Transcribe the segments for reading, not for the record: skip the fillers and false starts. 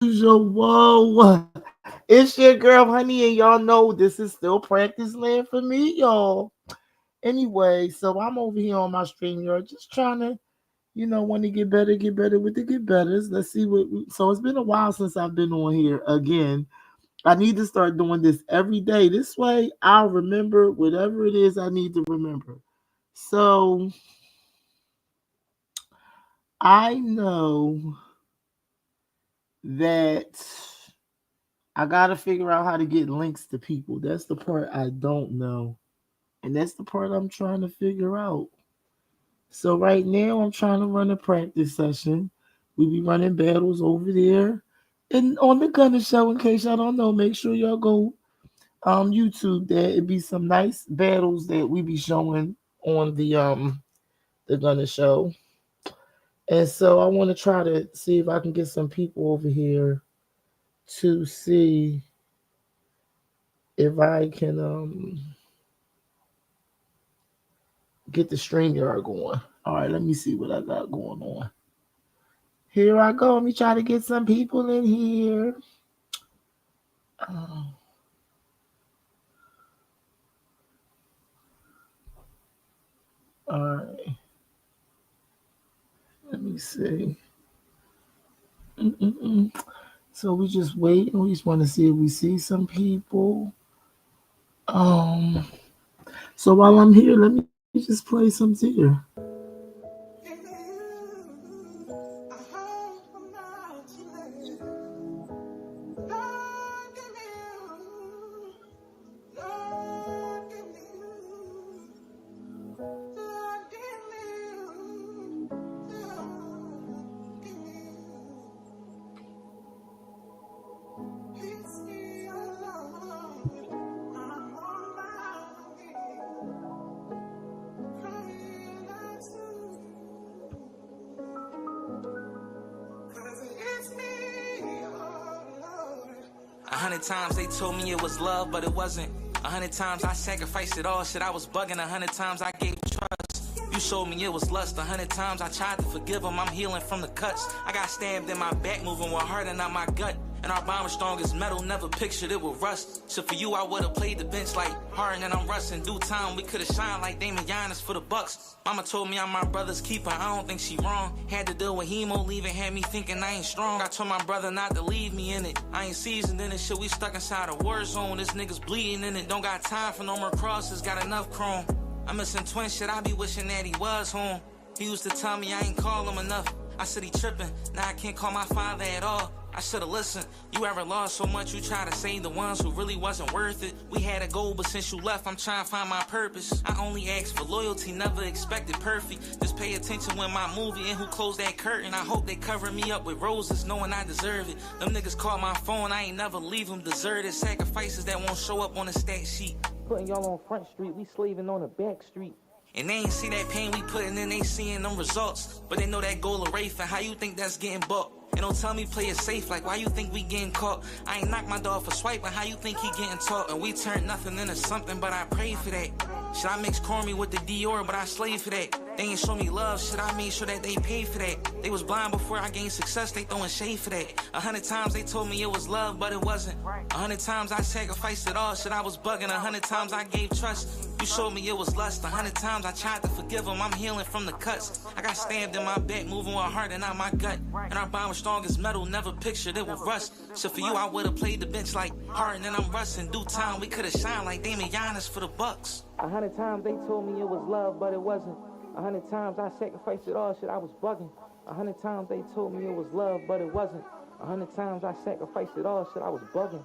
Whoa. It's your girl, honey, and y'all know this is still practice land for me, y'all. Anyway, so I'm over here on my stream yard just trying to, want to get better with the get betters. Let's see so it's been a while since I've been on here again. I need to start doing this every day. This way I'll remember whatever it is I need to remember. So I know that I gotta figure out how to get links to people. That's the part I don't know. And that's the part I'm trying to figure out. So right now I'm trying to run a practice session. We be running battles over there. And on the Gunner Show, in case y'all don't know, make sure y'all go YouTube that. It be some nice battles that we be showing on the Gunner Show. And so I want to try to see if I can get some people over here to see if I can get the StreamYard going. All right, let me see what I got going on. Here I go. Let me try to get some people in here. All right. Let me see. So we just wait and we just want to see if we see some people. So while I'm here, let me just play some here. Times they told me it was love, but it wasn't. 100 times I sacrificed it all, shit I was bugging. 100 times I gave trust, you showed me it was lust. 100 times I tried to forgive him, I'm healing from the cuts. I got stabbed in my back, moving with heart and not my gut. And our bond was strong as metal, never pictured it would rust. So for you I would've played the bench like Harden and I'm rusting. Due time we could've shined like Damon Giannis for the Bucks. Mama told me I'm my brother's keeper, I don't think she wrong. Had to deal with hemo leaving, had me thinking I ain't strong. I told my brother not to leave me in it. I ain't seasoned in it, shit, we stuck inside a war zone. This nigga's bleeding in it, don't got time for no more crosses, got enough chrome. I'm missing twin shit, I be wishing that he was home. He used to tell me I ain't call him enough. I said he tripping, now I can't call my father at all. I should've listened. You ever lost so much you try to save the ones who really wasn't worth it. We had a goal, but since you left, I'm trying to find my purpose. I only asked for loyalty, never expected perfect. Just pay attention when my movie and who closed that curtain. I hope they cover me up with roses, knowing I deserve it. Them niggas call my phone, I ain't never leave them deserted. Sacrifices that won't show up on the stat sheet. Putting y'all on Front Street, we slaving on the back street. And they ain't see that pain we putting in, they seeing them results. But they know that goal of Rafe, and how you think that's getting bought? And don't tell me play it safe, like why you think we getting caught? I ain't knock my dog for swiping, how you think he getting taught? And we turned nothing into something, but I pray for that. Should I mix Cormy with the Dior, but I slave for that? They ain't show me love, should I make sure that they pay for that? They was blind before I gained success, they throwing shade for that. 100 times they told me it was love, but it wasn't. 100 times I sacrificed it all, shit I was bugging. 100 times I gave trust, you showed me it was lust. 100 times I tried to forgive him, I'm healing from the cuts. I got stabbed in my back, moving with heart and not my gut. And our bond was strong as metal, never pictured it would rust. So for you I would've played the bench like Harden and I'm rusting. Due time we could've shined like Damon Giannis for the Bucks. 100 times they told me it was love, but it wasn't. 100 times I sacrificed it all, shit I was bugging. 100 times they told me it was love, but it wasn't. 100 times I sacrificed it all, shit I was bugging.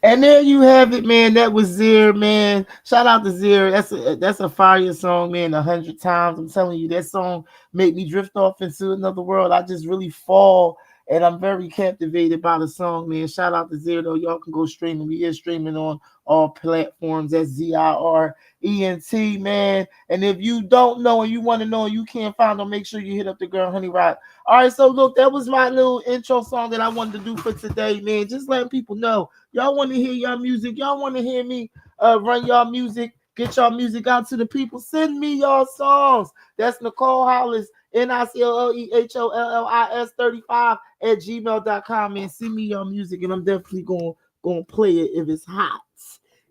And there you have it, man. That was Zir, man. Shout out to Zir. That's a fire song, man. 100 times. I'm telling you, that song made me drift off into another world. I just really fall And I'm very captivated by the song, man. Shout out to Zero. Y'all can go streaming. We is streaming on all platforms. That's ZIRENT, man. And if you don't know and you want to know and you can't find them, make sure you hit up the girl Honey Rock. All right, so look, that was my little intro song that I wanted to do for today, man. Just letting people know. Y'all want to hear y'all music. Y'all want to hear me run y'all music. Get y'all music out to the people. Send me y'all songs. That's Nicole Hollis, NICOLEHOLLIS 35 at gmail.com, man. Send me your music, and I'm definitely gonna play it if it's hot.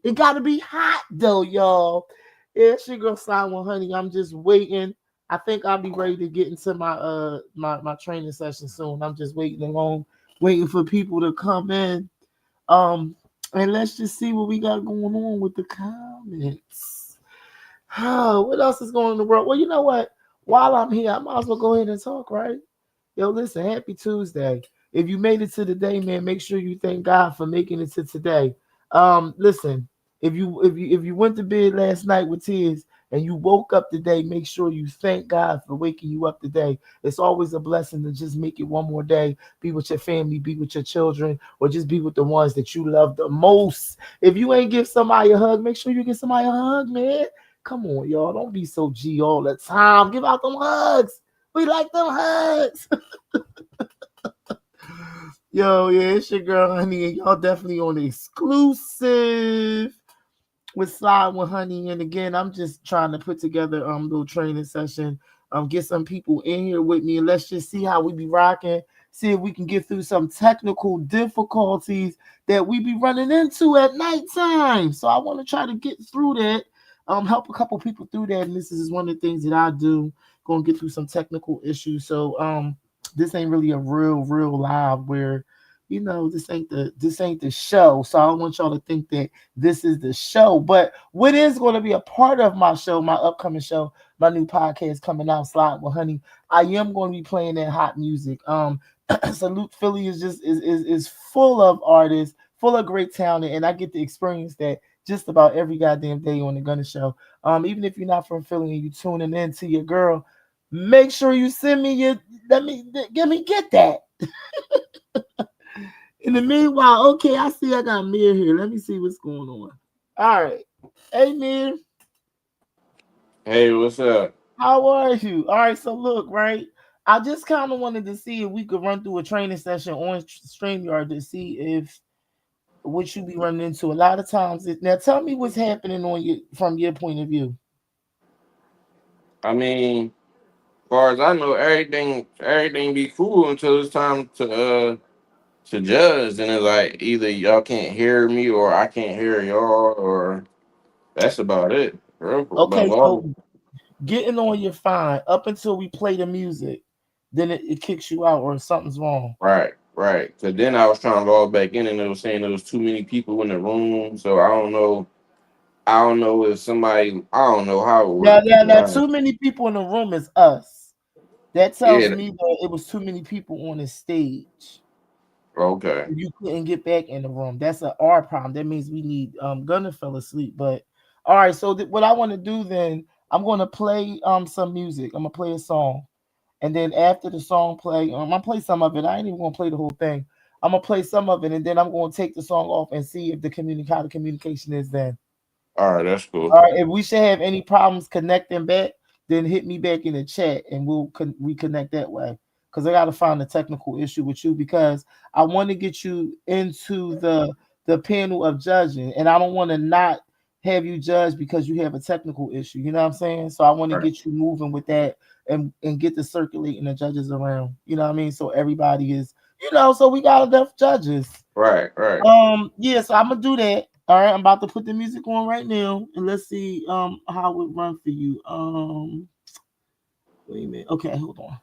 It gotta be hot though, y'all. Yeah, it's your girl Slide One Honey. I'm just waiting. I think I'll be ready to get into my training session soon. I'm just waiting for people to come in. And let's just see what we got going on with the comments. What else is going on in the world? Well, you know what? While I'm here, I might as well go ahead and talk, right? Yo, listen, happy Tuesday. If you made it to the day, man, make sure you thank God for making it to today. Listen, if you went to bed last night with tears and you woke up today, make sure you thank God for waking you up today. It's always a blessing to just make it one more day. Be with your family, be with your children, or just be with the ones that you love the most. If you ain't give somebody a hug, make sure you give somebody a hug, man. Come on, y'all. Don't be so G all the time. Give out them hugs. We like them hugs. Yo, yeah, it's your girl, Honey, and y'all definitely on the exclusive with Slide With Honey. And again, I'm just trying to put together a little training session, get some people in here with me, and let's just see how we be rocking, see if we can get through some technical difficulties that we be running into at nighttime. So I want to try to get through that, help a couple people through that, and this is one of the things that I do, going to get through some technical issues. So this ain't really a real live where, you know, this ain't the show. So I don't want y'all to think that this is the show. But what is going to be a part of my show, my upcoming show, my new podcast coming out, Slide With Honey, I am going to be playing that hot music. Salute Philly is full of artists, full of great talent, and I get to experience that just about every goddamn day on the Gunna Show. Even if you're not from Philly and you tuning in to your girl, make sure you send me get that. In the meanwhile, okay, I see I got Mir here. Let me see what's going on. All right. Hey, Mir. Hey, what's up? How are you? All right, so look, right? I just kind of wanted to see if we could run through a training session on StreamYard to see if what you be running into. A lot of times, now tell me what's happening from your point of view. I mean, as far as I know, everything be cool until it's time to judge, and it's like either y'all can't hear me or I can't hear y'all, or that's about it. But Okay, well, so getting on your fine up until we play the music, then it kicks you out or something's wrong. right. So then I was trying to log back in, and it was saying there was too many people in the room. So I don't know. I don't know if somebody. I don't know how it Now, works. now, now, too many people in the room is us. That tells Yeah. me that it was too many people on the stage. Okay. You couldn't get back in the room. That's our problem. That means we need Gunner fell asleep. But all right, so what I want to do then, I'm gonna play some music. I'm gonna play a song. And then after the song play, I'm gonna play some of it. I ain't even gonna play the whole thing. I'm gonna play some of it, and then I'm gonna take the song off and see if how the communication is then. All right, that's cool. All right, if we should have any problems connecting back, then hit me back in the chat and we'll reconnect that way. Because I got to find a technical issue with you because I want to get you into the panel of judging, and I don't want to not have you judge because you have a technical issue. You know what I'm saying? So I want to All right. get you moving with that and get the circulating the judges around. You know what I mean? So everybody is, so we got enough judges. Right. Yeah, so I'm gonna do that. All right, I'm about to put the music on right now, and let's see how it run for you. Wait a minute. Okay, hold on.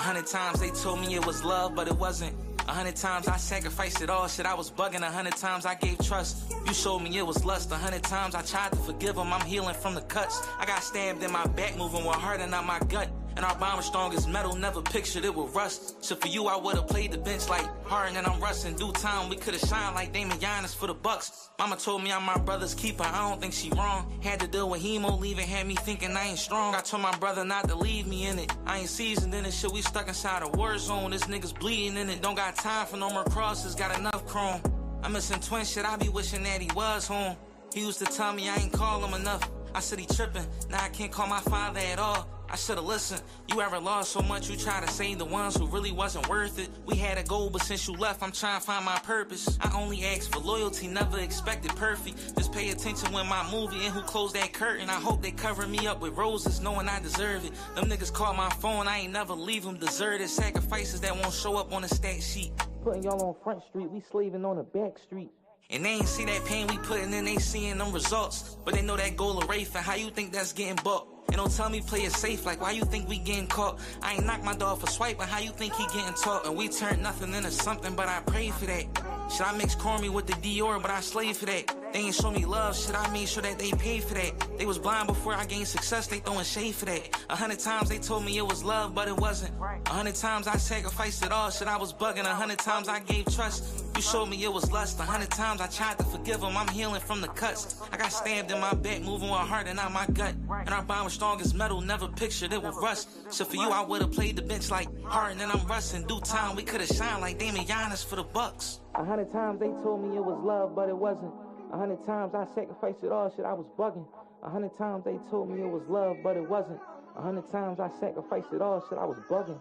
100 times they told me it was love, but it wasn't. 100 times I sacrificed it all, shit, I was bugging. 100 times I gave trust, you showed me it was lust. 100 times I tried to forgive them, I'm healing from the cuts. I got stabbed in my back, moving with heart and not my gut. And our bond was strong as metal, never pictured it would rust. So for you, I would've played the bench like Harden and I'm rusting. Due time, we could've shined like Damon Giannis for the Bucks. Mama told me I'm my brother's keeper, I don't think she wrong. Had to deal with hemo, leaving, had me thinking I ain't strong. I told my brother not to leave me in it. I ain't seasoned in it, shit, we stuck inside a war zone. This nigga's bleeding in it, don't got time for no more crosses, got enough chrome. I'm missing twin shit, I be wishing that he was home. He used to tell me I ain't call him enough. I said he tripping, now I can't call my father at all. I should've listened. You ever lost so much you try to save the ones who really wasn't worth it. We had a goal, but since you left, I'm trying to find my purpose. I only asked for loyalty, never expected perfect. Just pay attention when my movie and who closed that curtain. I hope they cover me up with roses, knowing I deserve it. Them niggas call my phone, I ain't never leave them deserted. Sacrifices that won't show up on a stat sheet. Putting y'all on Front Street, we slaving on the back street. And they ain't see that pain we putting in, they seeing them results. But they know that goal of Rafe, and how you think that's getting bought? And don't tell me play it safe, like why you think we getting caught? I ain't knock my dog for swiping, how you think he getting taught? And we turned nothing into something, but I prayed for that. Should I mix Cormy with the Dior, but I slaved for that. They ain't show me love, shit, I made sure that they paid for that. They was blind before I gained success, they throwing shade for that. 100 times they told me it was love, but it wasn't. 100 times I sacrificed it all, shit, I was bugging. 100 times I gave trust, you showed me it was lust. 100 times I tried to forgive them, I'm healing from the cuts. I got stabbed in my back, moving with heart and not my gut. And our bond was strong as metal, never pictured it would rust. So for you, I would've played the bench like Harden and I'm rusting. Due time, we could've shined like Damon Giannis for the Bucks. 100 times they told me it was love, but it wasn't. 100 times I sacrificed it all, shit, I was bugging. 100 times they told me it was love, but it wasn't. 100 times I sacrificed it all, shit, I was bugging.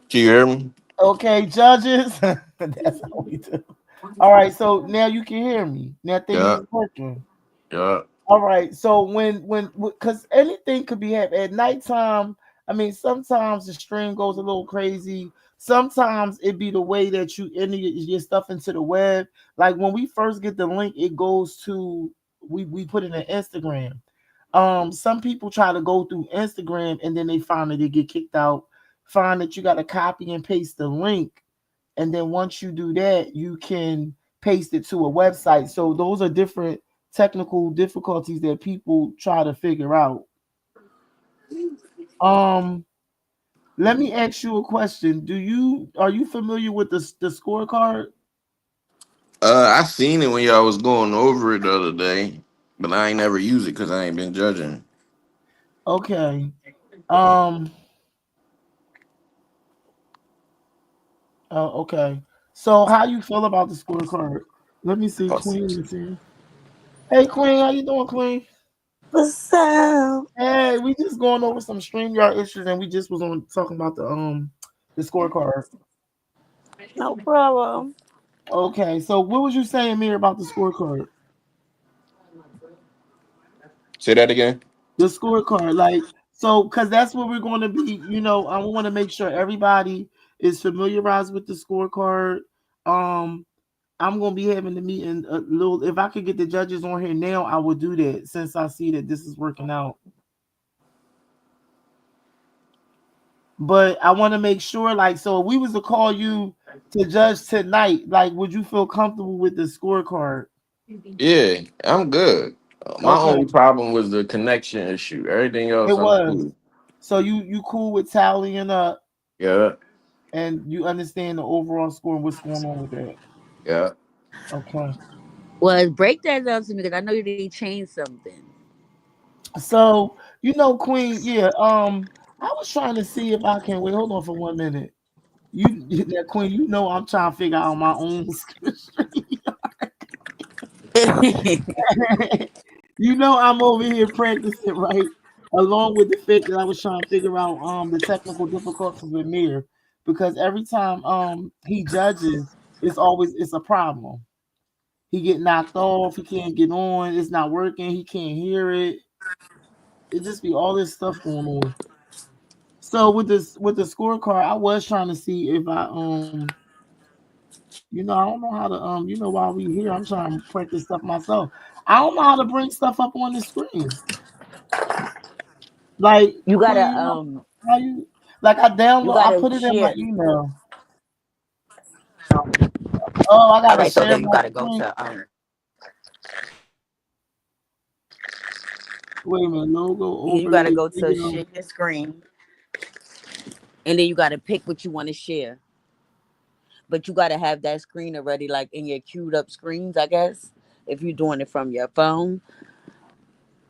Can you hear me? Okay, judges. That's how we do. All right, so now you can hear me. Now things Yeah, is working. yeah. All right, so when because anything could be happening at nighttime. I mean, sometimes the stream goes a little crazy. Sometimes it be the way that you enter your stuff into the web. Like when we first get the link, it goes to we put it in Instagram. Some people try to go through Instagram and then they find that they get kicked out. Find that you got to copy and paste the link, and then once you do that, you can paste it to a website. So those are different technical difficulties that people try to figure out. Um, Let me ask you a question. Are you familiar with the scorecard? I seen it when y'all was going over it the other day, but I ain't never used it because I ain't been judging. Okay. Um. Okay. So how you feel about the scorecard? Let me see. Queen is here. Hey, Queen. How you doing, Queen? What's up? Hey, we just going over some StreamYard issues, and we just was on talking about the scorecard. No problem. Okay. So what was you saying, Mir, about the scorecard? Say that again. The scorecard, like, so because that's what we're going to be. I want to make sure everybody is familiarized with the scorecard. um I'm going to be having the meeting a little. If I could get the judges on here now, I would do that, since I see that this is working out. But I want to make sure, like, so if we was to call you to judge tonight, like, would you feel comfortable with the scorecard? Yeah, I'm good. My Okay. only problem was the connection issue. Everything It else, I'm was. cool. So you cool with tallying up, Yeah, and you understand the overall score and what's going on with that? yeah. Okay. Well, break that down to me because I know they changed something. So Queen, yeah. I was trying to see if I can wait. Hold on for 1 minute. That Queen, I'm trying to figure out my own stream. I'm over here practicing, right? Along with the fact that I was trying to figure out the technical difficulties with Mir, because every time he judges, it's a problem. He get knocked off, he can't get on, it's not working, he can't hear it. It just be all this stuff going on. So with the scorecard, I was trying to see if I I don't know how to while we here, I'm trying to practice stuff myself. I don't know how to bring stuff up on the screen. Like You Queen, gotta how you like you I gotta put it in my share. email. Oh, I All gotta right, so share then you my gotta go screen. to Wait a minute, logo yeah, you gotta overlay go to video. share your screen, and then you gotta pick what you want to share. But you gotta have that screen already, like in your queued up screens, I guess. If you're doing it from your phone.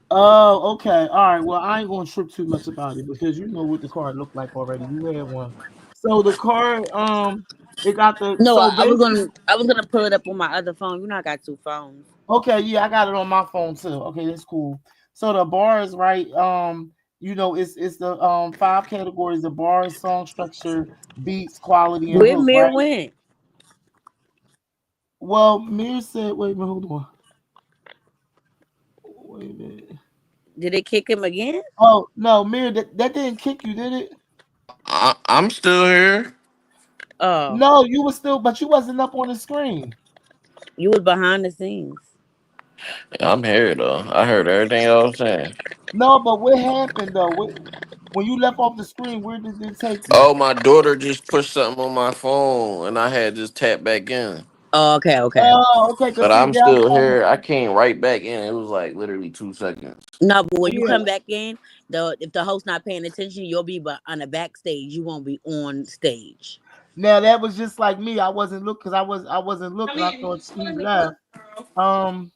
Oh, okay. All right. Well, I ain't gonna trip too much about it because you know what the card looked like already. You had one. So the card, it got the No, so I was basically gonna pull it up on my other phone. You know, I got two phones. okay, yeah, I got it on my phone too. Okay, that's cool. So the bars, right? It's the five categories: the bars, song structure, beats, quality, and Where hook, Mir right? went? Well, Mir said, wait a minute, hold on. Wait a minute. Did they kick him again? Oh no, Mir, that didn't kick you, did it? I'm still here. Oh, No, you were still, but you wasn't up on the screen. you was behind the scenes. I'm here though. I heard everything I was saying. No, but what happened though? When you left off the screen, where did it take you? Oh, my daughter just pushed something on my phone, and I had just tapped back in. Oh, okay, okay. Oh, okay. Cause But see, I'm that's still what here. I came right back in. It was like literally 2 seconds. No, but when you yeah. come back in, if the host not paying attention, you'll be on the backstage. You won't be on stage. Now that was just like me. I wasn't look because I wasn't looking. I thought he left. Um,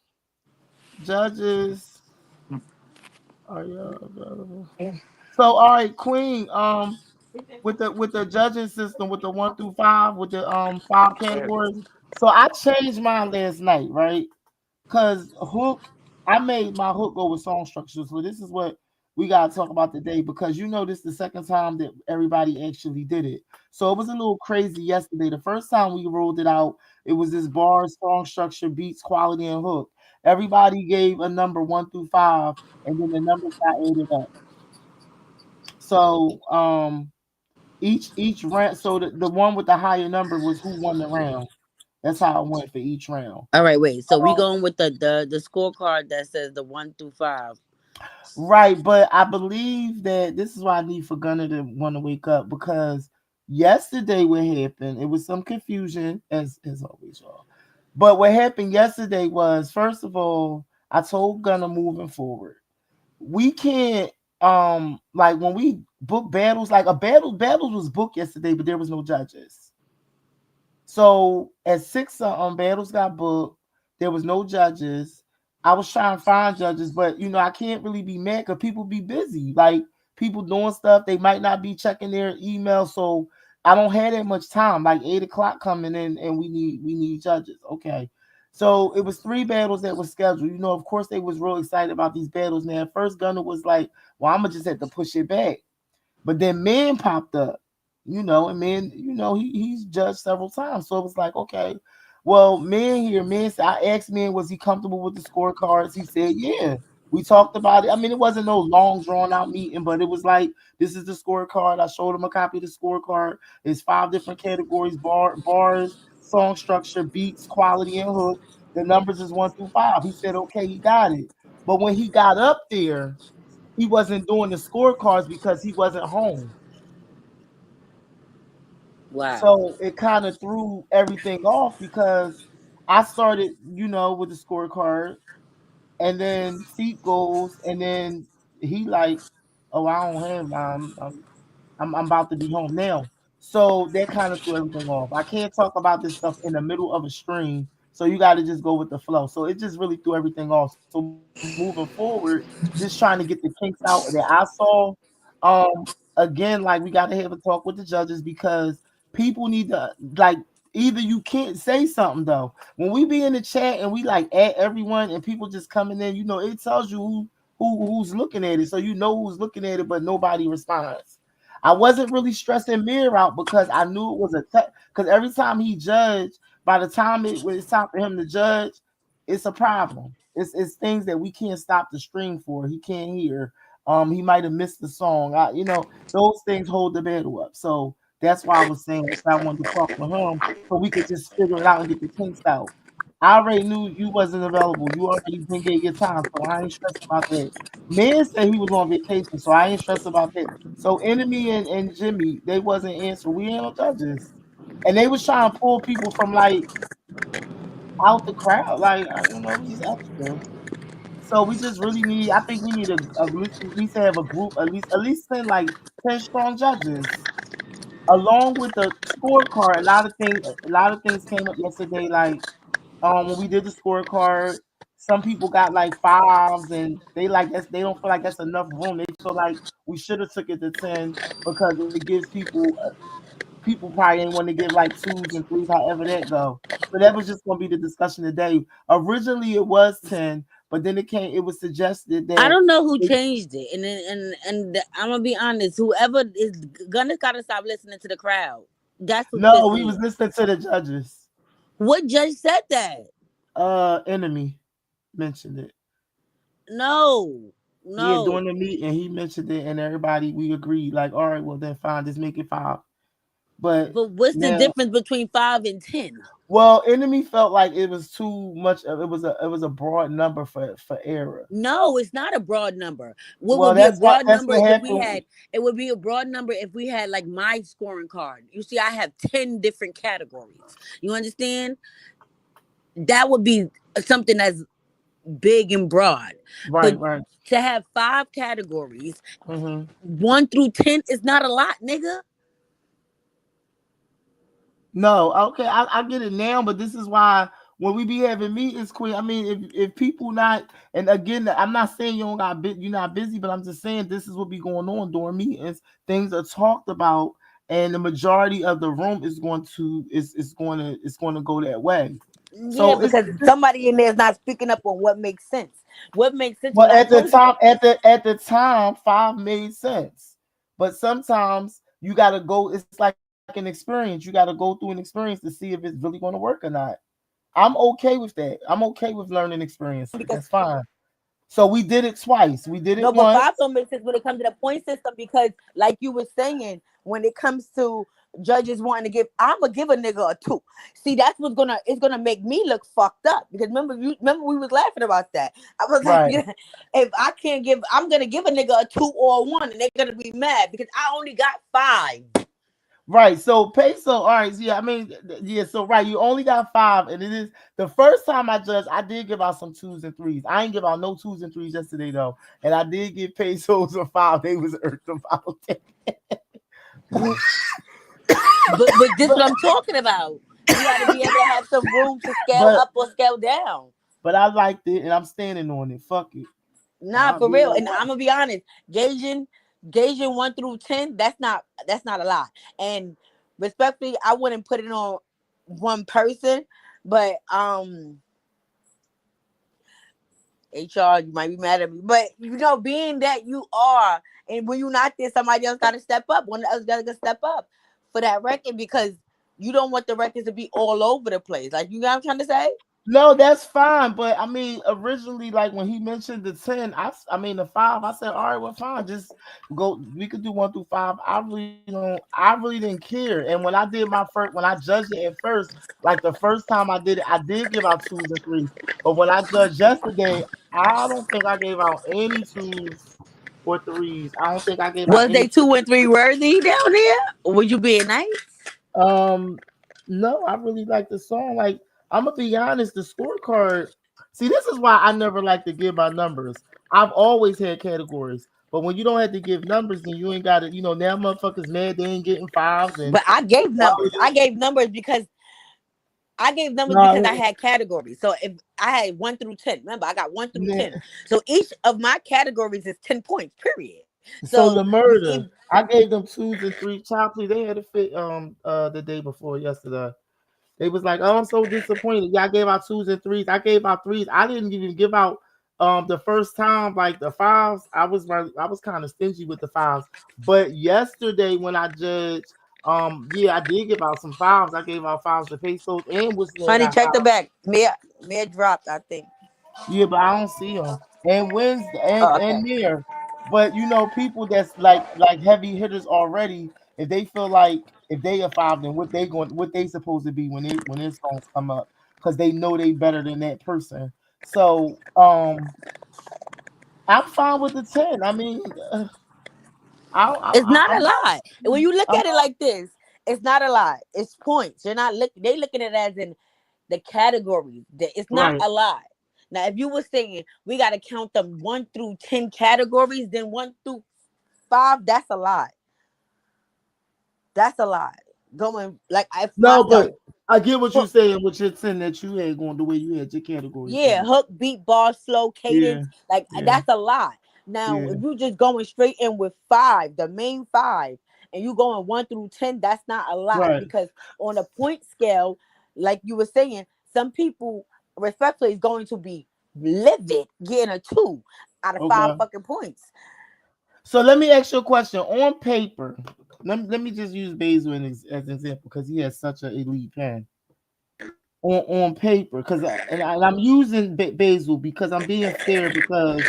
judges are you available? So all right, Queen. With the judging system with the 1 through 5 with the five categories. So I changed mine last night, right? Because hook, I made my hook go with song structure. So this is what we gotta talk about today because this is the second time that everybody actually did it. So it was a little crazy yesterday. The first time we rolled it out, it was this bar, song structure, beats, quality, and hook. Everybody gave a number 1 through 5, and then the numbers got added up. So each round, so the one with the higher number was who won the round. That's how it went for each round. All right, wait. So we Um, going with the scorecard that says the 1 through 5. Right, but I believe that this is why I need for Gunner to want to wake up because yesterday what happened, it was some confusion as always, y'all. But what happened yesterday was first of all, I told Gunner moving forward, we can't like when we book battles, like a battles was booked yesterday, but there was no judges. So at six battles got booked. There was no judges. I was trying to find judges, but I can't really be mad because people be busy. Like people doing stuff, they might not be checking their email. So I don't have that much time. Like 8 o'clock coming in, and we need judges. Okay. So it was 3 battles that were scheduled. Of course they was real excited about these battles. Now at first Gunner was like, well, I'm gonna just have to push it back. But then Man popped up, and Man, he's judged several times. So it was like, okay, well, Man said, I asked Man, was he comfortable with the scorecards? He said, yeah. We talked about it. I mean, it wasn't no long drawn out meeting, but it was like, this is the scorecard. I showed him a copy of the scorecard. It's 5 different categories: bars, song structure, beats, quality, and hook. The numbers is 1 through 5. He said, okay, he got it. But when he got up there, he wasn't doing the scorecards because he wasn't home. Wow. So it kind of threw everything off because I started, with the scorecard, and then Seat goes, and then he like, oh, I don't have, I'm about to be home now. So that kind of threw everything off. I can't talk about this stuff in the middle of a stream. So you got to just go with the flow. So it just really threw everything off. So moving forward, just trying to get the kinks out that I saw. Again, like we got to have a talk with the judges because people need to like either you can't say something though. When we be in the chat and we like add everyone and people just coming in, it tells you who's looking at it. So you know who's looking at it, but nobody responds. I wasn't really stressing Mir out because I knew it was because every time he judged, by the time when it's time for him to judge, it's a problem. It's things that we can't stop the stream for. He can't hear. He might have missed the song. Those things hold the battle up. So That's why I was saying that's why I wanted to talk with him so we could just figure it out and get the kinks out. I already knew you wasn't available. You already been getting your time, so I ain't stressed about that. Man said he was on vacation, so I ain't stressed about that. So Enemy and Jimmy, they wasn't answering. We ain't no judges. And they was trying to pull people from like out the crowd. Like, it was just extra. So we just really need. I think we need at least have a group, at least 10 strong judges, along with the scorecard. A lot of things came up yesterday. Like when we did the scorecard, some people got like fives, and they like that's they don't feel like that's enough room. They feel like we should have took it to 10 because it gives people probably ain't want to give like twos and threes, however that go. So that was just gonna be the discussion today. Originally it was 10, but then it was suggested I that don't know who changed it, and I'm gonna be honest. Whoever is gonna gotta stop listening to the crowd. That's what no, pissed we me was off. listening to the judges. What judge said that? Enemy mentioned it. No, Yeah, no. during the meeting he mentioned it, and everybody we agreed, like, all right, well then fine, just make it 5. But But what's the now, difference between 5 and 10? well, Enemy felt like it was too much. It was a broad number for error. No, it's not a broad number. What Well, would be a that's broad number what is if we happened. had it would be a broad number if we had like my scoring card. You see, I have 10 different categories. You understand? That would be something that's big and broad. But Right, right. to have 5 categories, Hmm. 1 through 10 is not a lot, nigga. No, okay, I get it now, but this is why when we be having meetings, Queen. I mean, if people not, and again, I'm not saying you don't got you're not busy, but I'm just saying this is what be going on during meetings. Things are talked about, and the majority of the room is going to go that way. Yeah, So because somebody in there is not speaking up on what makes sense. What makes sense? well, What I told you. at the time, 5 made sense, but sometimes you got to go. It's like an experience. You got to go through an experience to see if it's really going to work or not. I'm okay with that. I'm okay with learning experiences. Because That's fine. So we did it twice. We did it no, but once. 5 don't make sense when it comes to the point system because, like you were saying, when it comes to judges wanting to give, I'm gonna give a nigga a 2. See, that's what's gonna make me look fucked up because remember we was laughing about that. I was like, Right. yeah, if I can't give, I'm gonna give a nigga a 2 or a 1, and they're gonna be mad because I only got 5. Right. So peso. All right. Yeah. I mean, yeah. So right. You only got 5, and it is the first time I judged. I did give out some twos and threes. I ain't give out no twos and threes yesterday though, and I did give pesos a 5. They was irked about that. But this what I'm talking about. You got to be able to have some room to scale but up or scale down. but I liked it, and I'm standing on it. Fuck it. Nah, I'll for be real. like, And I'm gonna be honest, gauging 1 through 10, that's not a lot. And respectfully, I wouldn't put it on one person, but HR, you might be mad at me, but being that you are, and when you're not there, somebody else got to step up. One else got to step up for that record because you don't want the records to be all over the place. Like, you know what I'm trying to say? no, that's fine. But I mean, originally, like when he mentioned the 10, I mean the 5, I said, all right, well, fine, just go. We could do 1 through 5. I really didn't care. And when I did when I judged it at first, like the first time I did it, I did give out twos and threes. But when I judged yesterday, I don't think I gave out any twos or threes. I don't think I gave out Was any. they 2 and 3 worthy down there? Or was you being nice? Um, no, I really like the song. Like, I'm gonna be honest, the scorecard. See, this is why I never like to give my numbers. I've always had categories, but when you don't have to give numbers, then you ain't got to. Now motherfuckers mad they ain't getting fives and. But I gave numbers. I gave numbers because I No, had categories. So if I had 1 through 10, remember I got 1 through yeah. 10. So each of my categories is 10 points. Period. So So the if murder, I gave them twos and threes. Child, please, they had a fit the day before yesterday. They was like, "Oh, I'm so disappointed. Y'all gave out twos and threes. I gave out threes. I didn't even give out the first time like the fives. I was kind of stingy with the fives. But yesterday when I judged, yeah, I did give out some fives. I gave out fives to pesos and Whistler honey, got check the fives. back. Mia dropped, I think. Yeah, but I don't see them. And Wednesday Oh, okay. and there. But people that's like heavy hitters already, if they feel like if they are five, then what they supposed to be when their songs come up because they know they better than that person. So I'm fine with the 10. I mean, It's not a I'm not. lot. And when you look I'm at it like this, it's not a lot. It's points. You're not look. They looking at it as in the categories. It's not right. a lot. Now, if you were saying we got to count them 1 through 10 categories, then 1 through 5, that's a lot. That's a lot. Going like I No, myself. but I get what you're Hook, saying with your 10 that you had going the way you had your categories yeah, going. hook, beat, bar, slow, Yeah, cadence. Like yeah, that's a lot. Now, yeah. if you just going straight in with 5, the main 5, and you going 1 through 10, that's not a lot Right. because on a point scale, like you were saying, some people respectfully is going to be livid getting a 2 out of 5 Okay. fucking points. So let me ask you a question. On paper, let me just use Basil as an example because he has such an elite pen. On paper, because I'm using Basil because I'm being fair because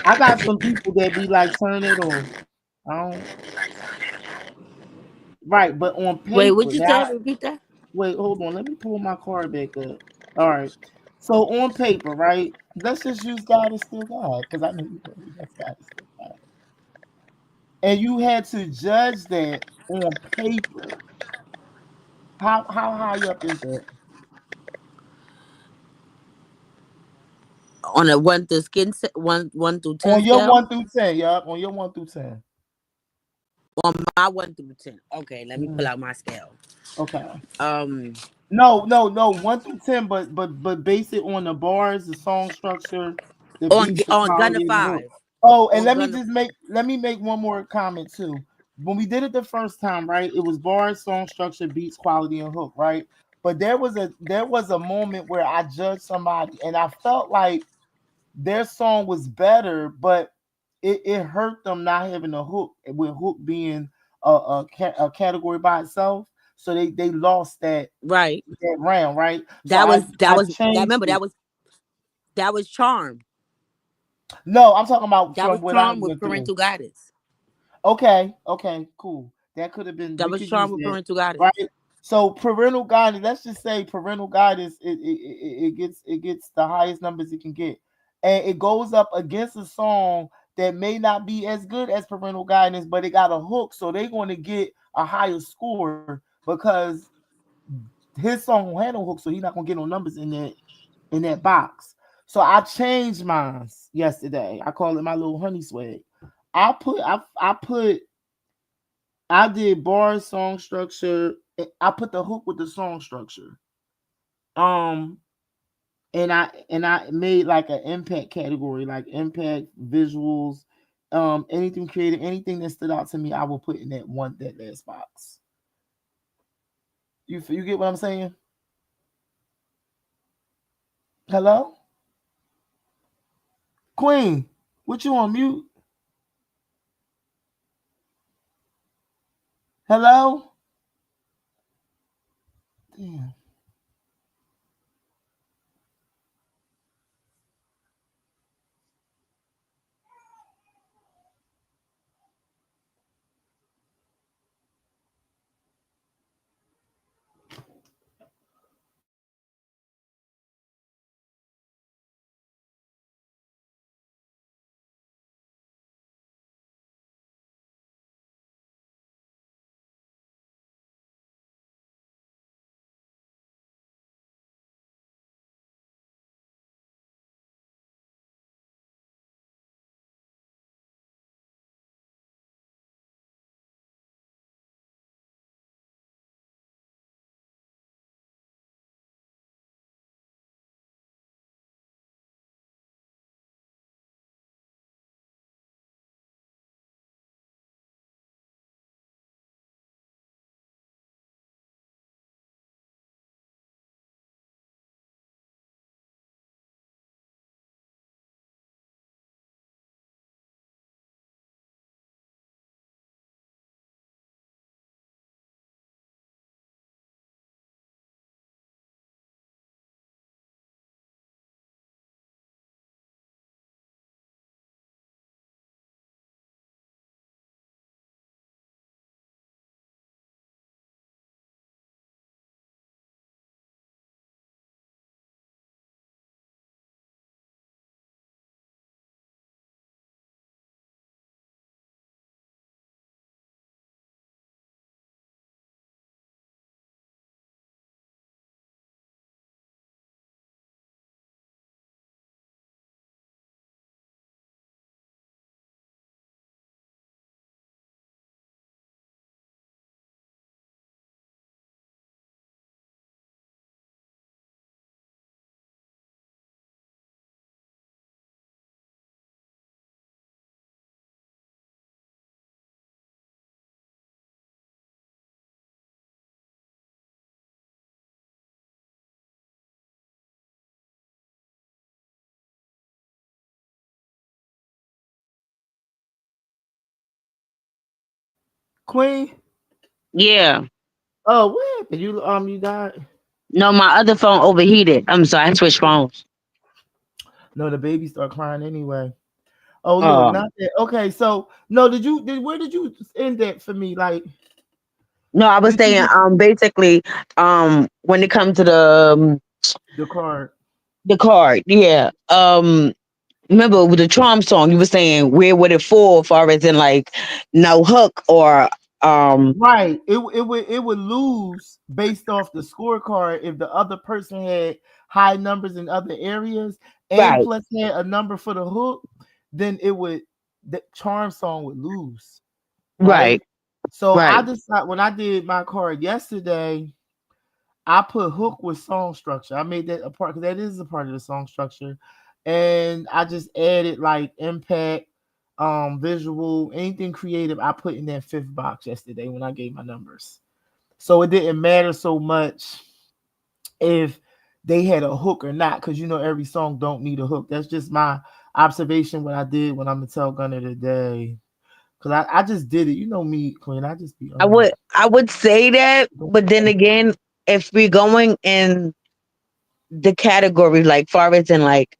I got some people that be like, turn it off. I don't right, but on Wait, what paper, you now said? Repeat that. wait, hold on, let me pull my card back up. All right. So on paper, right? Let's just use God is still God, because I know you heard me. That's God is still God. And you had to judge that on paper. How high up is that? On a 1 through 10 On your scale. 1 through 10, yeah. On your 1 through 10. On my 1 through 10. Okay, let me pull Mhm. out my scale. Okay. Um, No, 1 through 10, but base it on the bars, the song structure, the beats, the on Gunner quality, and the hook. 5. Oh, and On Gunner. let me make one more comment too. When we did it the first time, right? It was bars, song structure, beats, quality, and hook, right? But there was a moment where I judged somebody and I felt like their song was better, but it hurt them not having a hook, with hook being a category by itself. So they lost Right. that round, right? So That was that I was that. changed Remember it. that was Charm. No, I'm talking about That from was what I Charm with went through. parental guidance. Okay, cool. That could have been That we was could Charm use with that, parental guidance. right? So parental guidance. Let's just say parental guidance. It gets the highest numbers it can get, and it goes up against a song that may not be as good as parental guidance, but it got a hook, so they're going to get a higher score because his song will handle hook, so he's not gonna get no numbers in that box. So I changed mine yesterday. I call it my little honey swag. I put I did bar song structure. I put the hook with the song structure. Um and I made like an impact category, like impact visuals, anything creative, anything that stood out to me, I will put in that last box. You get what I'm saying? Hello? Queen, what you on mute? Hello? Damn. Queen. Yeah. Oh, what happened? You died? No, my other phone overheated. I'm sorry, I switched phones. No, the baby start crying anyway. Oh, look, Um, not that. Okay, so no, where did you end that for me? Like, no, I was did you saying, just basically, when it comes to the card? the card, yeah. Remember with the Charm song, you were saying where would it fall, far as in like no hook or um, Right. It would lose based off the scorecard if the other person had high numbers in other areas and right, plus had a number for the hook, then the charm song would lose. right, Right. So I right. decided when I did my card yesterday, I put hook with song structure. I made that a part because that is a part of the song structure. And I just added like impact, visual, anything creative. I put in that fifth box yesterday when I gave my numbers. So it didn't matter so much if they had a hook or not, because every song don't need a hook. That's just my observation what I did when I'm the tell gunner today. Cause I just did it. You know me, Queen. I just be I would say that, but then again, if we're going in the category like far as in like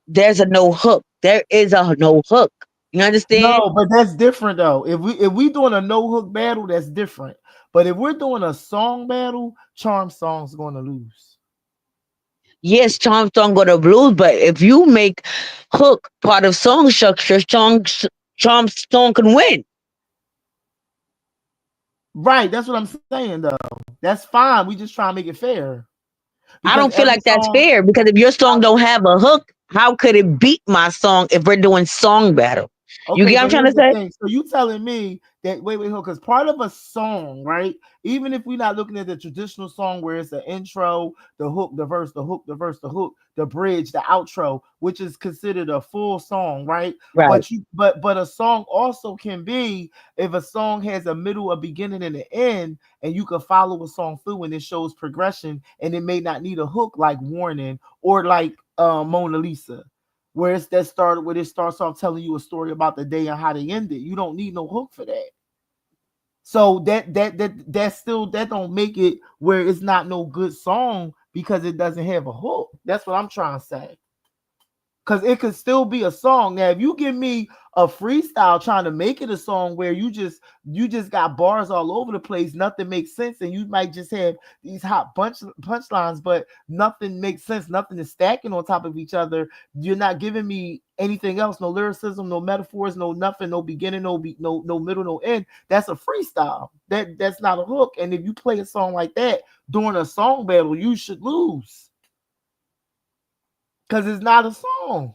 there's a no hook, there is a no hook. You understand? No, but that's different though. If we doing a no hook battle, that's different. But if we're doing a song battle, Charm Song's going to lose. Yes, Charm song gonna blues, but if you make hook part of song structure, Charm song can win. Right, that's what I'm saying though. That's fine. We just try to make it fair I because don't feel every like that's song. fair because if your song don't have a hook, how could it beat my song if we're doing song battle? You Okay, get what I'm but trying here's to the say? thing. So you telling me that wait, hold, because part of a song, right? Even if we're not looking at the traditional song where it's the intro, the hook, the verse, the hook, the verse, the hook, the bridge, the outro, which is considered a full song, right? Right. But a song also can be if a song has a middle, a beginning, and an end, and you can follow a song through and it shows progression, and it may not need a hook like Warning or like Mona Lisa where it's that started where it starts off telling you a story about the day and how they ended. You don't need no hook for that. So that still that don't make it where it's not no good song because it doesn't have a hook. That's what I'm trying to say. Because it could still be a song. Now, if you give me a freestyle trying to make it a song where you just got bars all over the place, nothing makes sense, and you might just have these hot punchlines, but nothing makes sense, nothing is stacking on top of each other. You're not giving me anything else, no lyricism, no metaphors, no nothing, no beginning, no middle, no end. That's a freestyle. That's not a hook. And if you play a song like that during a song battle, you should lose because it's not a song.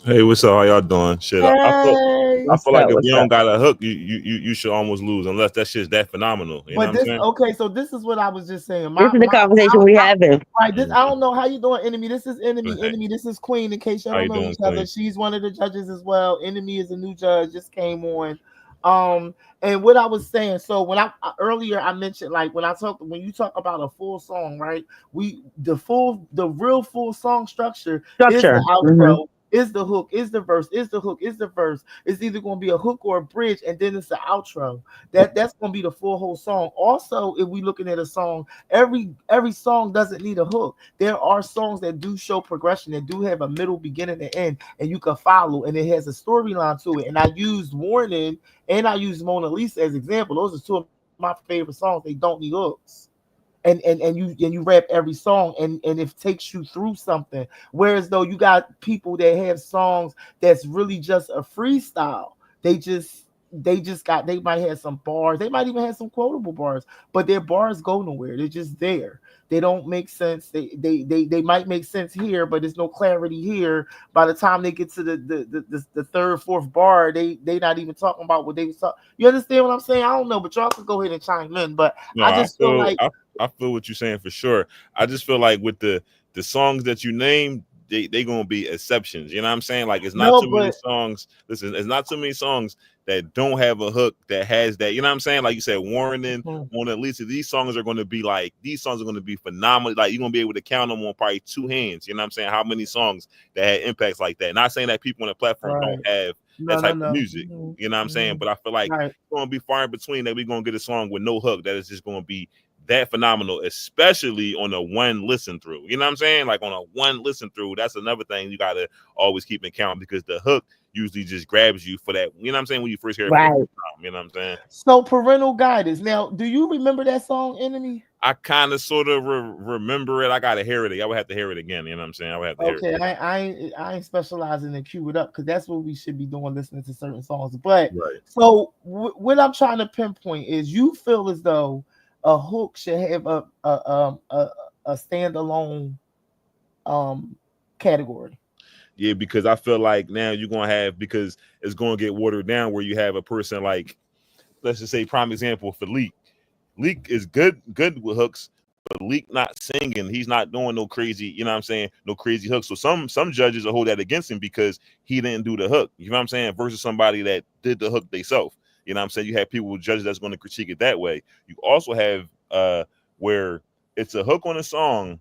Hey, what's up? How y'all doing? Shit, I feel Hey. I What's feel like up? if What's you don't up? got a hook, you should almost lose unless that shit's that phenomenal. You know But what I'm this saying? okay, so this is what I was just saying. This My is the my conversation we having. right. This Mm. I don't know how you doing, enemy. This is enemy, Hey, enemy. This is Queen. In case y'all how don't you know doing, each other, Queen? she's one of the judges as well. Enemy is a new judge, just came on. And what I was saying, so when earlier I mentioned like when you talk about a full song, right? The real full song structure is the Structure. outro, is the hook, is the verse, is the hook, is the verse. It's either going to be a hook or a bridge, and then it's the outro. That's going to be the full whole song. Also, if we looking at a song, every song doesn't need a hook. There are songs that do show progression, that do have a middle, beginning, and end, and you can follow, and it has a storyline to it. And I used Warning and I used Mona Lisa as example. Those are two of my favorite songs. They don't need hooks. And you rap every song and it takes you through something. Whereas though you got people that have songs that's really just a freestyle. They might have some bars, they might even have some quotable bars, but their bars go nowhere. They're just there. They don't make sense. They might make sense here, but there's no clarity here. By the time they get to the third, fourth bar, they not even talking about what they was talking. You understand what I'm saying? I don't know, but y'all can go ahead and chime in. But No, I just feel like I feel what you're saying for sure. I just feel like with the songs that you named, they gonna be exceptions. You know what I'm saying? Like it's not No, too many but songs. Listen, it's not too many songs that don't have a hook that has that. You know what I'm saying? Like you said, Warren and Mona Lisa. These songs are gonna be like these songs are gonna be phenomenal. Like you're gonna be able to count them on probably two hands. You know what I'm saying? How many songs that had impacts like that? Not saying that people on the platform don't have that type of music. You know what I'm saying? But I feel like it's gonna be far in between that we're gonna get a song with no hook that is just gonna be that phenomenal, especially on a one listen through. You know what I'm saying? Like on a one listen through, that's another thing you gotta always keep in count because the hook usually just grabs you for that. You know what I'm saying? When you first hear it for the first time, you know what I'm saying? So Parental Guidance. Now, do you remember that song, Enemy? I kind of sort of remember it. I gotta hear it. I would have to hear it again. You know what I'm saying? I would have to hear it. Okay, I ain't specializing in cue it up because that's what we should be doing, listening to certain songs. But so what I'm trying to pinpoint is you feel as though a hook should have a standalone category. Yeah, because I feel like now you're gonna have because it's gonna get watered down where you have a person like, let's just say, prime example for Leak. Leak is good with hooks, but Leak not singing. He's not doing no crazy, you know what I'm saying, no crazy hooks. So some judges will hold that against him because he didn't do the hook. You know what I'm saying? Versus somebody that did the hook themselves. You know what I'm saying? You have people with judges that's going to critique it that way. You also have where it's a hook on a song,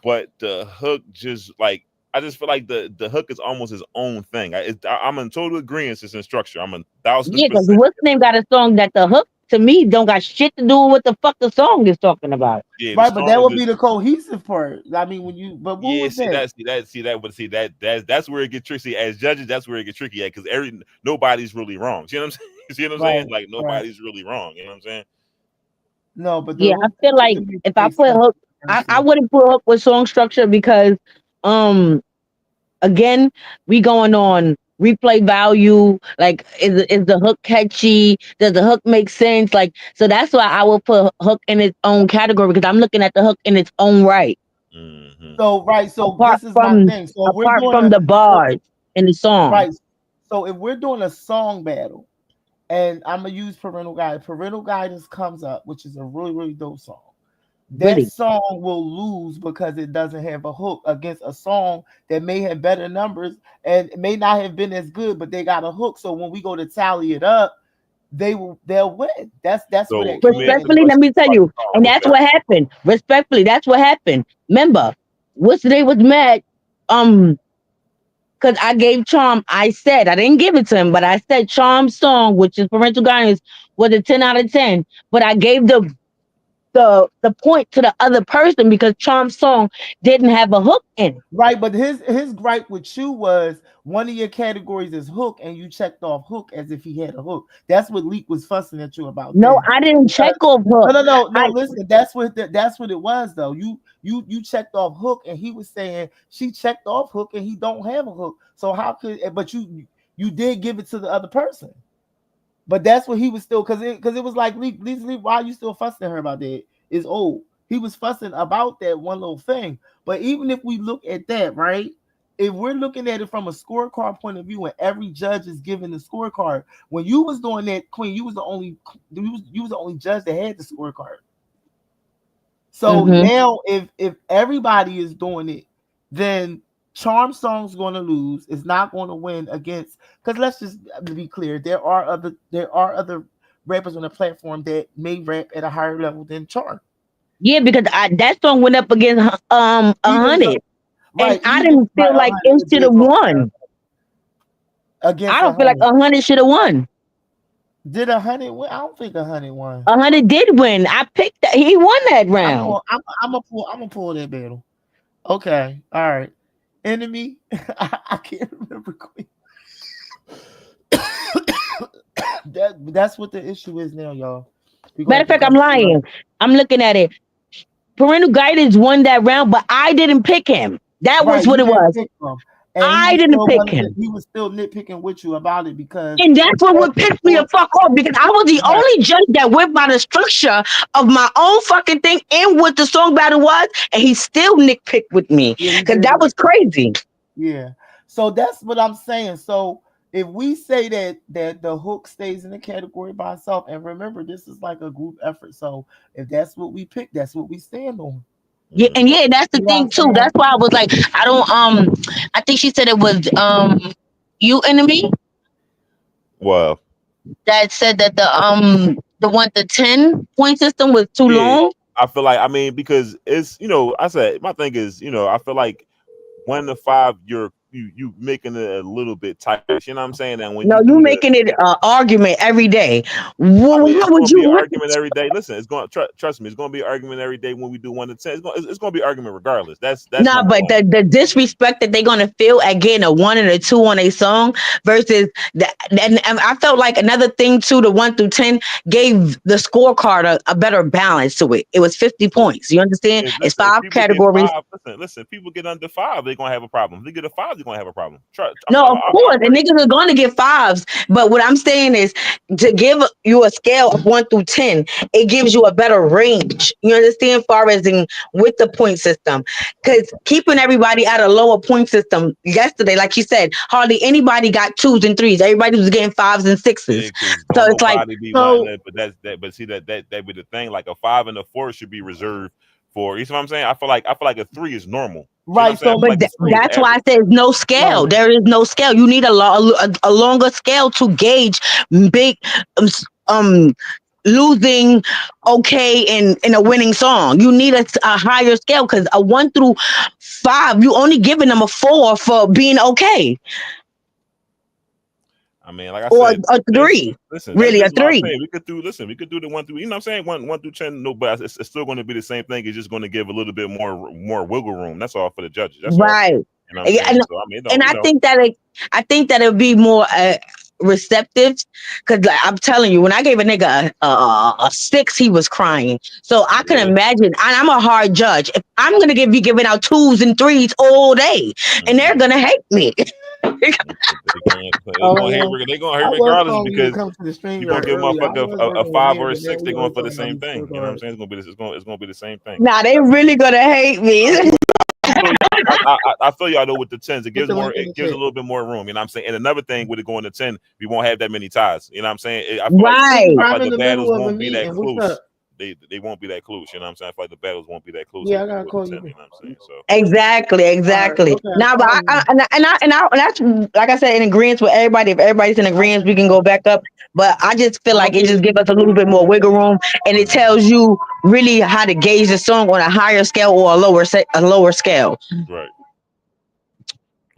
but the hook just like I just feel like the hook is almost his own thing. I'm in total agreement it's in structure. I'm 1,000%. Yeah, because what's the name got a song that the hook to me don't got shit to do with what the fuck the song is talking about. Yeah, right, but that would be the cohesive part. I mean, when you but what was that? That's where it gets tricky. As judges, that's where it gets tricky at because nobody's really wrong. You know what I'm saying? You know what I'm saying? Like nobody's really wrong. You know what I'm saying? No, but I feel like if I put hook, I wouldn't put hook with song structure because again, we going on replay value. Like, is the hook catchy? Does the hook make sense? Like, so that's why I will put hook in its own category because I'm looking at the hook in its own right. So apart this is from, my thing. So apart from the bars in the song, right? So if we're doing a song battle, and I'm gonna use Parental Guidance. Parental Guidance comes up, which is a really, really dope song. That song will lose because it doesn't have a hook against a song that may have better numbers and it may not have been as good, but they got a hook. So when we go to tally it up, they'll win. That's so what that respectfully, let me tell you, and that's what happened. Respectfully, that's what happened. Remember, what's the day was mad? Because I gave Charm, I said, I didn't give it to him, but I said Charm's song, which is Parental Guidance, was a 10 out of 10. But I gave the point to the other person because Charm's song didn't have a hook in it. Right, but his gripe with you was one of your categories is hook, and you checked off hook as if he had a hook. That's what Leak was fussing at you about. No, I didn't check off hook. No. Listen, that's what it was though. You checked off hook, and he was saying she checked off hook, and he don't have a hook. So how could? But you did give it to the other person. But that's what he was still because it was like Leak, why are you still fussing at her about that? It's old. He was fussing about that one little thing. But even if we look at that, right? If we're looking at it from a scorecard point of view, and every judge is given the scorecard, when you was doing that, Queen, you was the only judge that had the scorecard. So now, if everybody is doing it, then Charm Song's going to lose. It's not going to win against. Because let's just be clear, there are other rappers on the platform that may rap at a higher level than Charm. Yeah, because that song went up against 100, and I didn't feel like it should have won. I don't feel like 100 should have won. Did 100 win? I don't think 100 won. 100 did win. I picked that. He won that round. I'm gonna pull that battle. Okay, all right. Enemy, I can't remember. Queen. That's what the issue is now, y'all. Matter of fact, I'm lying. I'm looking at it. Parental Guidance won that round, but I didn't pick him. That was what it was. I didn't pick him. He was still nitpicking with you about it because, and that's what pissed me the fuck off because I was the only judge that went by the structure of my own fucking thing and what the song battle was, and he still nitpicked with me because that was crazy. Yeah, so that's what I'm saying. So if we say that the hook stays in the category by itself, and remember, this is like a group effort. So if that's what we pick, that's what we stand on. Yeah, and yeah, that's the You know what thing I'm too. saying? That's why I was like, I don't I think she said it was you enemy Well, that said that the 10 point system was too yeah, long. I feel like, I mean, because it's, I said my thing is, I feel like 1 to 5, you making it a little bit tighter. You know what I'm saying? And when No, you you do the, making it an argument every day. I mean, How it's would going to be an you? argument every day. Listen, it's going to trust me. It's going to be an argument every day when we do 1 to 10. It's going to be an argument regardless. That's Nah, number but one. the disrespect that they're gonna feel at getting a 1 and a 2 on a song versus that, and I felt like another thing too, the 1 through 10 gave the scorecard a better balance to it. It was 50 points. You understand? It's If 5 people get categories. 5, listen. People get under 5, they're going to have a problem. If they get a 5, they're going to have a problem. No, of I'm course, and pretty. niggas are going to get 5s. But what I'm saying is to give you a scale of 1 through 10, it gives you a better range. You understand, far as in with the point system, because keeping everybody at a lower point system yesterday, like you said, hardly anybody got 2s and 3s. Everybody was getting 5s and 6s. Yeah, because So don't it's like, nobody be wanting So that. But that's that. But see that be the thing. Like a 5 and a 4 should be reserved for. You see what I'm saying? I feel like a 3 is normal. You know what I'm right, saying? I so feel like a 3 is that's why I average. said no scale. right. There is no scale. You need a longer scale to gauge big um losing okay in a winning song. You need a higher scale because a 1 through 5, you only giving them a 4 for being okay, I mean, like I or said, a this 3, listen. really a This is what I'm 3. saying. We could do the 1 through. You know what I'm saying? One through 10. No, but it's still going to be the same thing. It's just going to give a little bit more wiggle room. That's all for the judges. That's all. Right. You know what I'm Yeah, saying? So I mean, and don't I think that it'll be more receptive because like, I'm telling you, when I gave a nigga a 6, he was crying. So I can Yeah. imagine, and I'm a hard judge. If I'm gonna be giving out 2s and 3s all day, and they're Mm-hmm. gonna hate me. It's Oh going to hate. yeah. They're going to I hate was regardless calling you to because come to the you gonna StreamYard give a earlier. I motherfucker was a working with 5 or man, a but then 6. we They're going always for the talking about same these thing. You know what I'm scorecards. saying? It's going to be the same thing. Nah, they really gonna hate me. I feel y'all know with the 10s, Put the link in it the gives a chat. little bit more room. You know what I'm saying? And another thing with it going to 10, we won't have that many ties. You know what I'm saying? Right. I feel I'm like in the the battles middle of a won't be that meeting. What's close. up? They won't be that close. You know what I'm saying? I feel like the battles won't be that close Yeah, with I gotta with the call 10. you. You know what I'm saying? So Exactly, All right. exactly. Okay. Now, but and that's like I said, in agreement with everybody. If everybody's in agreement, we can go back up. But I just feel like it just gives us a little bit more wiggle room, and it tells you really how to gauge the song on a higher scale or a lower scale. right.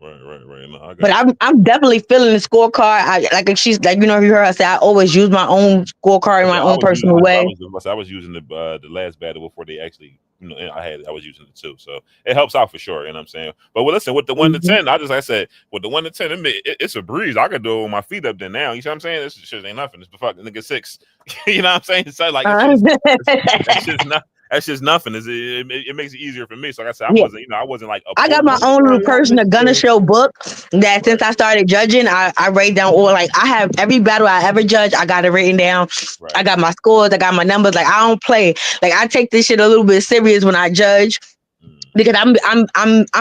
Right. No, I But got you. I'm definitely feeling the scorecard. I like she's like you heard her say I always use my own scorecard in my I own was using personal I way. was using the last battle before they actually I was using it too, so it helps out for sure. You know what I'm saying? But well, listen, with the 1 to Mhm. 10, like I said, with the 1 to 10, it's a breeze. I could do it with my feet up there now. You see what I'm saying? This shit ain't nothing. It's the fucking nigga 6. You know what I'm saying? So like it's just not. That's just nothing. It makes it easier for me. So like I said, Yeah. I wasn't like I got opposed my to own it. little personal Gunner Show book that Right, since I started judging, I write down all like I have every battle I ever judge, I got it written down. I right. got my scores, I got my numbers. Like I don't play. Like I take this shit a little bit serious when I judge because I'm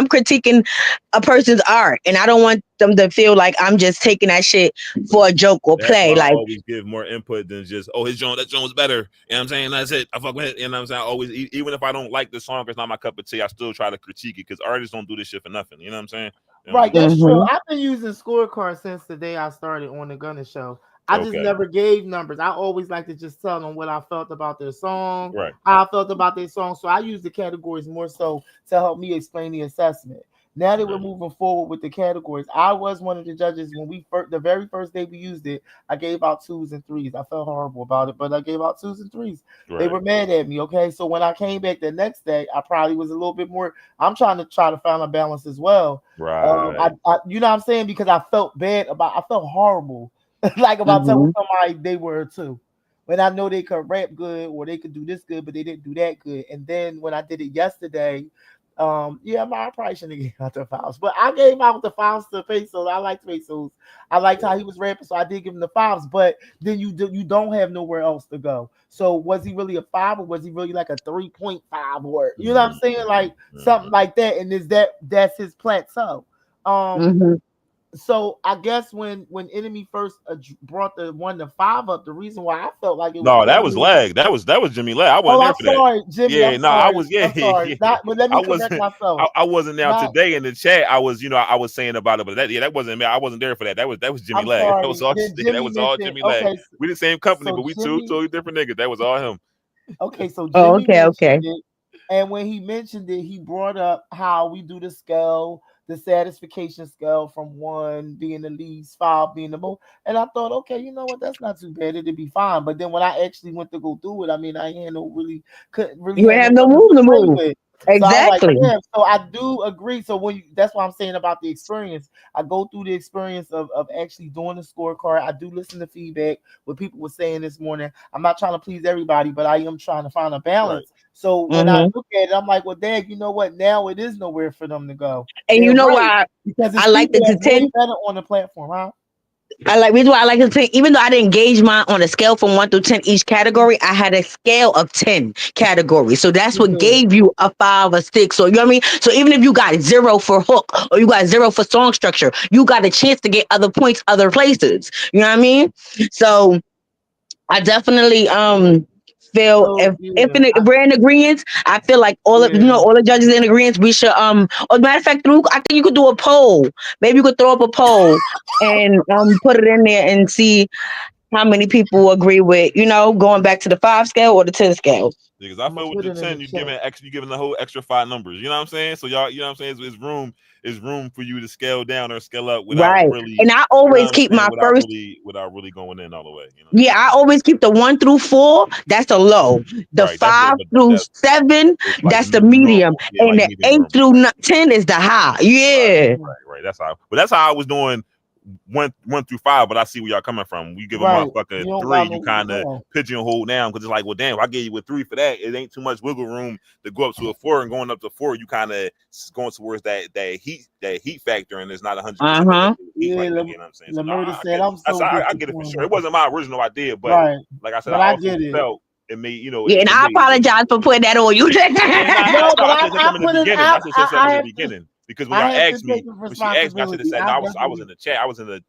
critiquing a person's art and I don't want them to feel like I'm just taking that shit for a joke or That's play. why I Like always give more input than just, oh, that joint was better. You know what I'm saying? That's it. I fuck with it. You know what I'm saying? I always, even if I don't like the song, it's not my cup of tea, I still try to critique it because artists don't do this shit for nothing. You know what I'm saying? You know what Right, I'm saying? that's So, true. mhm. I've been using scorecards since the day I started on the Gunner Show. I just okay. never gave numbers. I always like to just tell them what I felt about their song, Right. how I felt about their song. So I use the categories more so to help me explain the assessment. Now that we're Right. moving forward with the categories, I was one of the judges when the very first day we used it. I gave out 2s and 3s. I felt horrible about it, but I gave out 2s and 3s. They Right. were mad at me. Okay, so when I came back the next day, I probably was a little bit more. I'm trying to find a balance as well. Right. You know what I'm saying? Because I felt bad I felt horrible, like about telling Mhm. somebody they were too. When I know they could rap good or they could do this good, but they didn't do that good. And then when I did it yesterday, yeah, I probably shouldn't have gave out the files, but I gave out the files to Pesos. I liked Pesos. I liked how he was rapping, so I did give him the fives. But then you don't have nowhere else to go. So was he really a 5 or was he really like a 3.5 or you know what I'm saying? Like something like that. And that's his plateau. Um, Mhm. So I guess when Enemy first brought the 1 to 5 up, the reason why I felt like it was No, that was early. lag. That was Jimmy Lag. I Oh, wasn't there I'm for that. sorry, Jimmy. Yeah, I'm no, I sorry. was. Yeah, I'm sorry. yeah. But let I me correct wasn't. myself. I wasn't now Not, today in the chat. I was, I was saying about it, but that wasn't me. I wasn't there for that. That was Jimmy I'm Lag. That sorry. was all. Then That Jimmy was all mentioned. Jimmy Lag. Okay, We the same company, so but we two Jimmy. totally different niggas. That was all him. Okay, so Oh, Jimmy okay, okay. mentioned it, and when he mentioned it, he brought up how we do the scale, the satisfaction scale from 1 being the least, 5 being the most. And I thought, okay, you know what, that's not too bad. It'd be fine. But then when I actually went to go through it, I mean, I had no really couldn't really You have have no no numbers move to to play move. with. So I was like, Exactly. yeah. So I do agree. So that's what I'm saying about the experience. I go through the experience of actually doing the scorecard. I do listen to feedback, what people were saying this morning. I'm not trying to please everybody, but I am trying to find a Right. balance. So when I look at it, I'm like, well, Dad, you know what? Now it is nowhere for them to go. And They're you know right, why because it's I like people the that's way 10. better on the platform, huh? Reason why I like to say, even though I didn't gauge mine on a scale from 1 through 10 each category, I had a scale of 10 categories. So that's what Yeah. gave you a 5 or 6. So you know what I mean? So even if you got 0 for hook or you got 0 for song structure, you got a chance to get other points other places. You know what I mean? So I definitely feel So if yeah, we're in agreement, I feel like yeah, all the judges in agreement, we should or matter of fact, I think you could do a poll. Maybe you could throw up a poll and put it in there and see how many people agree with, going back to the 5 scale or the 10 scale. Because I I'm gonna feel with put the it in the 10, chat. you giving the whole extra 5 numbers. You know what I'm saying? So y'all, you know what I'm saying? It's room for you to scale down or scale up without Right. really, And I you know always what I'm keep saying? my Without first. really going in all the way. You know? Yeah, I always keep the 1 through 4. That's a low. The Right. That's 5 but through that's 7. it's like the That's the new medium, normal. Yeah, and like the medium 8 normal. through Right. 10 is the high. Yeah. Right. That's how. But that's how I was doing 1 through 5. But I see where y'all coming from. You give a Right. You motherfucker don't 3, got you no kind of yeah. pigeonhole down because it's like, well, damn, if I gave you a 3 for that, it ain't too much wiggle room to go up to a 4, and going up to 4, you kind of going towards that heat factor, and it's not 100% Uh-huh. heat Yeah, like that. You know what I'm saying? So no, Lamurda I said get it. I'm so I get it for sure. It disappointed. wasn't my original idea, but Right. like I said, But I I also get it. felt it made Yeah, and it I made apologize for putting that on you. No, no, but I should have said I something in put the it beginning. I out. should have said something in the I have to beginning because when y'all I have to asked me, take when she asked me, I should have responsibility. said no. I was definitely in the chat. I was in the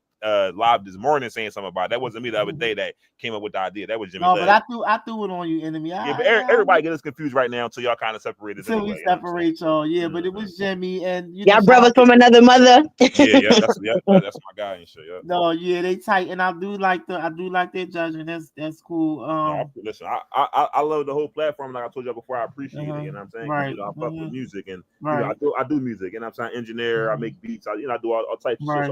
live this morning saying something about it. That wasn't me the other day that came up with the idea. That was Jimmy no, but Leg. I threw it on you, Enemy. Yeah, but everybody gets confused right now until y'all kind of separate us Until we anyway. You know what I'm saying? separate y'all, yeah. But it was Jimmy, and Y'all shout brothers out to from another mother. Yeah, that's my guy and shit. Yeah. no, yeah, they tight, and I do like their judgment. That's cool. No, listen, I love the whole platform. Like I told you before, I appreciate it. You know what I'm saying? Right. I fuck with music, and Right. I do music, and I'm saying engineer. I make beats. I do all types of shit. So Right.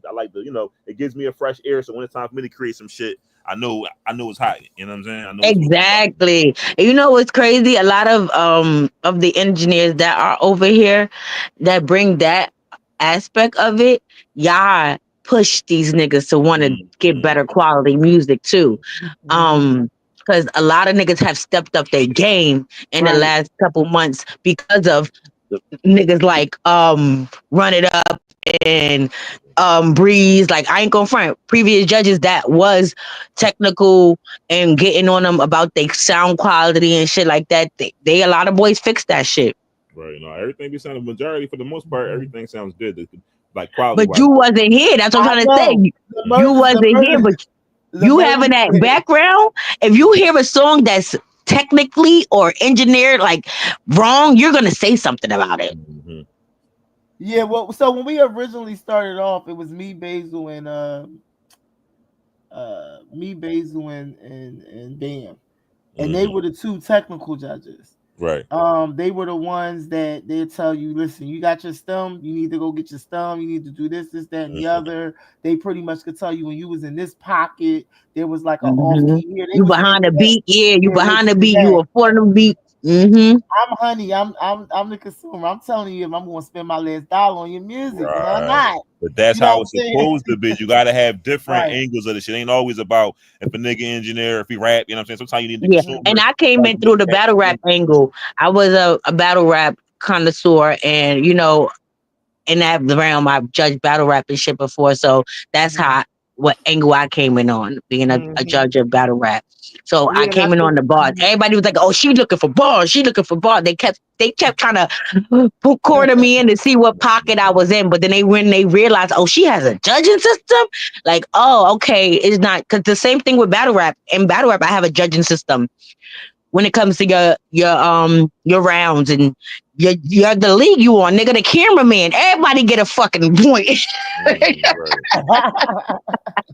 I like the it gives me a fresh air. So when it's time for me to create some shit, I know it's hot. You know what I'm saying? I know Exactly. And you know what's crazy? A lot of the engineers that are over here that bring that aspect of it, y'all push these niggas to want to get better quality music too. Because a lot of niggas have stepped up their game in the last couple months because of niggas like Run It Up and Breeze. Like, I ain't gonna front, previous judges that was technical and getting on them about their sound quality and shit like that. They a lot of boys fixed that shit. Right. No, everything be sounding majority for the most part. Everything sounds good. Like quality. But you wasn't here. That's what I'm trying to say. You wasn't here, but you having that background. If you hear a song that's technically or engineered like wrong, you're gonna say something about it. Mm-hmm. Yeah, well, so when we originally started off, it was me, Basil, and Bam, and they were the 2 technical judges. Right. They were the ones that they tell you, listen, you got your stem, you need to go get your stem, you need to do this, that, and the other. They pretty much could tell you when you was in this pocket, there was like an off key here. You behind the beat, you behind the beat, you afford the beat. I'm Honey. I'm the consumer. I'm telling you, if I'm going to spend my last dollar on your music, why not? But that's how it's supposed to be. You got to have different angles of the shit. It ain't always about if a nigga engineer, if he rap. You know what I'm saying? Sometimes you need to consume. And I came in through the battle rap angle. I was a battle rap connoisseur, and in that realm, I've judged battle rap and shit before. So that's how what angle I came in on, being a judge of battle rap. So I Yeah, and I came in on think the bars. Everybody was like, "Oh, she looking for bars. She looking for bars." They kept trying to corner me in to see what pocket I was in. But then when they realized, oh, she has a judging system, like, oh, okay, it's not, because the same thing with battle rap. In battle rap, I have a judging system when it comes to your rounds and your the league you on, nigga, the cameraman. Everybody get a fucking point. Right.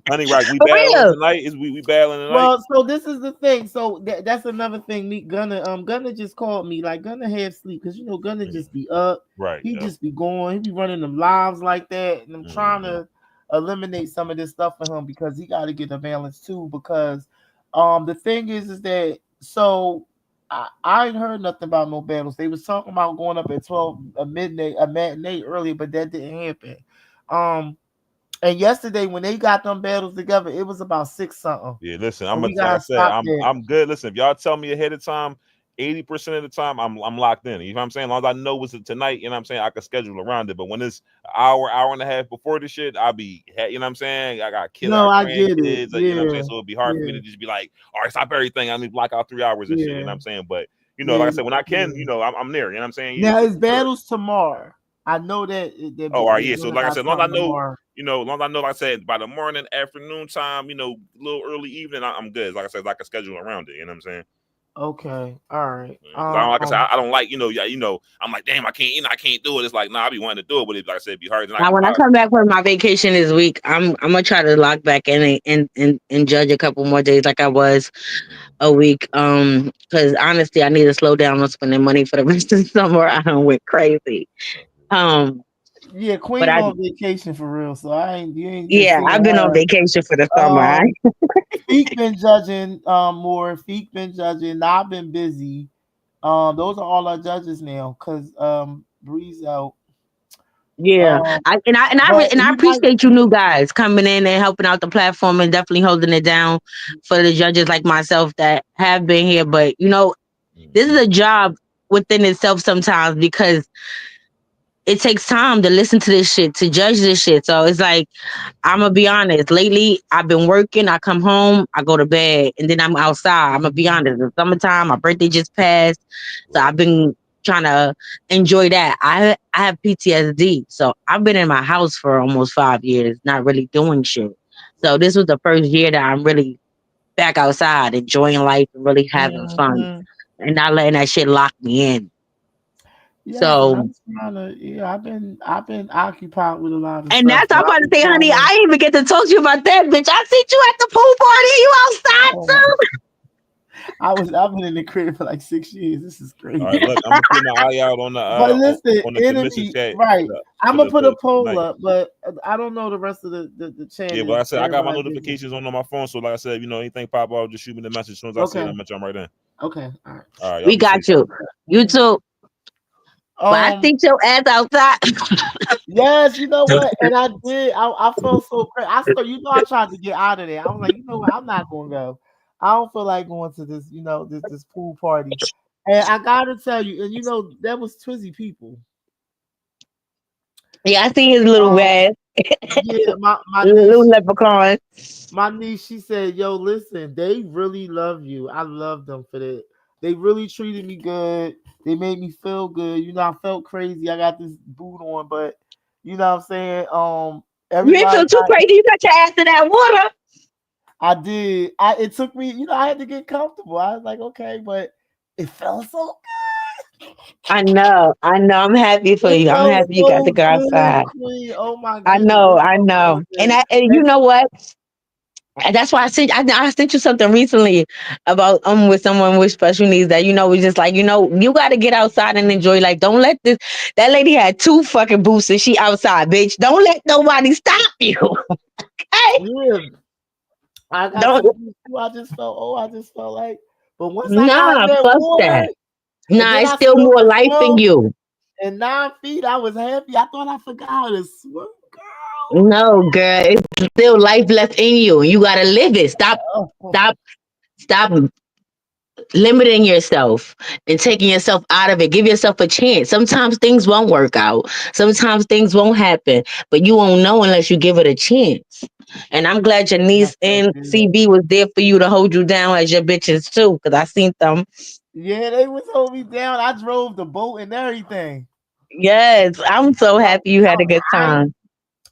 Honey Rock, we For battling real. tonight? Is we battling tonight? well, so this is the thing. So that's another thing. Me Gunna just called me. Like Gunna have sleep because Gunna just be up. Right. He Yeah. just be going. He be running them lives like that, and I'm trying Mhm. to eliminate some of this stuff for him because he got to get a balance too. Because the thing is that so I ain't heard nothing about no battles. They was talking about going up at 12 a midnight a matinee earlier, but that didn't happen. And yesterday when they got them battles together, it was about 6 something. Yeah, listen, So we like I gotta said, stop that. I'm good. Listen, if y'all tell me ahead of time, 80% of the time I'm locked in. You know what I'm saying? As long as I know it's tonight, you know what I'm saying, I can schedule around it. But when it's an hour and a half before the shit, I'll be, you know what I'm saying? I got kids, I No, got I get it. grandkids, you know what I'm saying? Yeah, So it'd be hard for me yeah, to just be like, all right, stop everything. I need to block out 3 hours and shit, you know yeah, what I'm saying? But like yeah, I said, when I can, yeah. I'm there, you know what I'm saying? Now For it's sure. battles tomorrow. I know that Oh, all right, they're yeah. So gonna like I got said, as long as I something know, tomorrow. as long as I know, like I said, by the morning, afternoon time, a little early evening, I'm good. Like I said, I can schedule around it. You know what I'm saying? Okay, all right. Because like I said, I don't like, I'm like, damn, I can't do it. It's like, nah, I be wanting to do it, but like I said, it'd be hard. Now, when I come back from my vacation this week, I'm gonna try to lock back in and judge a couple more days like I was a week. Because honestly, I need to slow down on spending money for the rest of the summer. I done went crazy. Yeah, But Queen on vacation for real. So you ain't yeah, seeing I've been on her. vacation for the summer. Feek been judging more. Feek been judging. I've been busy. Those are all our judges now because Breeze out. Yeah, But I he might. appreciate you new guys coming in and helping out the platform and definitely holding it down for the judges like myself that have been here. But this is a job within itself sometimes because it takes time to listen to this shit, to judge this shit. So it's like, I'm gonna be honest. Lately, I've been working. I come home, I go to bed, and then I'm outside. I'm gonna be honest. It's summertime. My birthday just passed, so I've been trying to enjoy that. I have PTSD, so I've been in my house for almost 5 years, not really doing shit. So this was the first year that I'm really back outside, enjoying life and really having fun, and not letting that shit lock me in. Yes, and So, I'm trying to. Yeah, I've been occupied with a lot of and stuff. that's what I'm But I've about to been say, trying honey. to. I didn't even get to talk to you about that, bitch. I seen you at the pool party. You outside Oh too? I've been in the crib for like 6 years. This is crazy. All right, look, I'm gonna keep my eye out on the But listen, on the commission enemy, chat. right? I'm gonna put a poll tonight. up, but I don't know the rest of the channel. Yeah, but I said I got my notifications on my phone, so like I said, anything pop out, just shoot me the message as soon as I see it. I'll mention them right then. Okay, all right. All right, We got you. You too. But I think your ass outside. Yes, you know what? And I did. I felt so crazy. I tried to get out of there. I was like, you know what? I'm not gonna go. I don't feel like going to this, this pool party. And I gotta tell you, and that was Twizzy people. Yeah, I see his little ass. Yeah, my little niece, leprechaun. my niece, she said, "Yo, listen, they really love you. I love them for that. They really treated me good. They made me feel good. I felt crazy. I got this boot on, but you know what I'm saying? You ain't feel Everybody too crazy. You got your ass in that water. I did. It took me, I had to get comfortable. I was like, okay, but it felt so good. I know. I'm happy for It you. I'm felt happy you got so to go good, outside. Queen. Oh my I goodness. know. It felt so And good. you know what? And that's why I sent you something recently about with someone with special needs that was just like, you got to get outside and enjoy. Like, don't let that lady had 2 fucking boots and she outside, bitch. Don't let nobody stop you. Okay? Yeah. I got Don't 2 boots too. I just felt like, but once I got in Nah, that fuck water that. and Nah, then it's I still smelled more the life in smoke you. and 9 feet, I was happy. I thought I forgot how to swim, girl. No, girl, it's still life left in you. You gotta live it. Stop limiting yourself and taking yourself out of it. Give yourself a chance. Sometimes things won't work out. Sometimes things won't happen, but you won't know unless you give it a chance. And I'm glad your niece That's so and good. CB was there for you to hold you down as your bitches too, because I seen them. Yeah, they was holding me down. I drove the boat and everything. Yes, I'm so But happy you had a good time.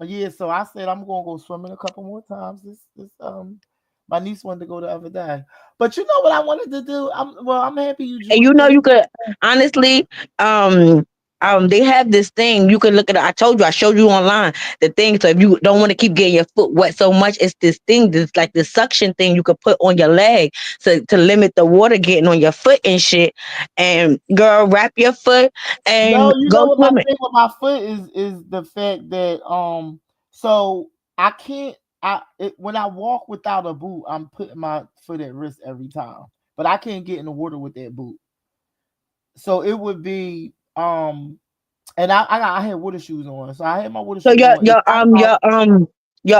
yeah, so I said I'm gonna go swimming a couple more times. This my niece wanted to go the other day. But you know what I wanted to do? I'm happy you And joined you in. could honestly, um, they have this thing you can look at. I told you, I showed you online the thing. So if you don't want to keep getting your foot wet so much, it's this thing, this like the suction thing you could put on your leg to limit the water getting on your foot and shit. And girl, wrap your foot No, and you know go what my swimming. thing with my foot is the fact that so I can't when I walk without a boot, I'm putting my foot at risk every time. But I can't get in the water with that boot. So it would be and I had water shoes on. So I had my water So shoes on.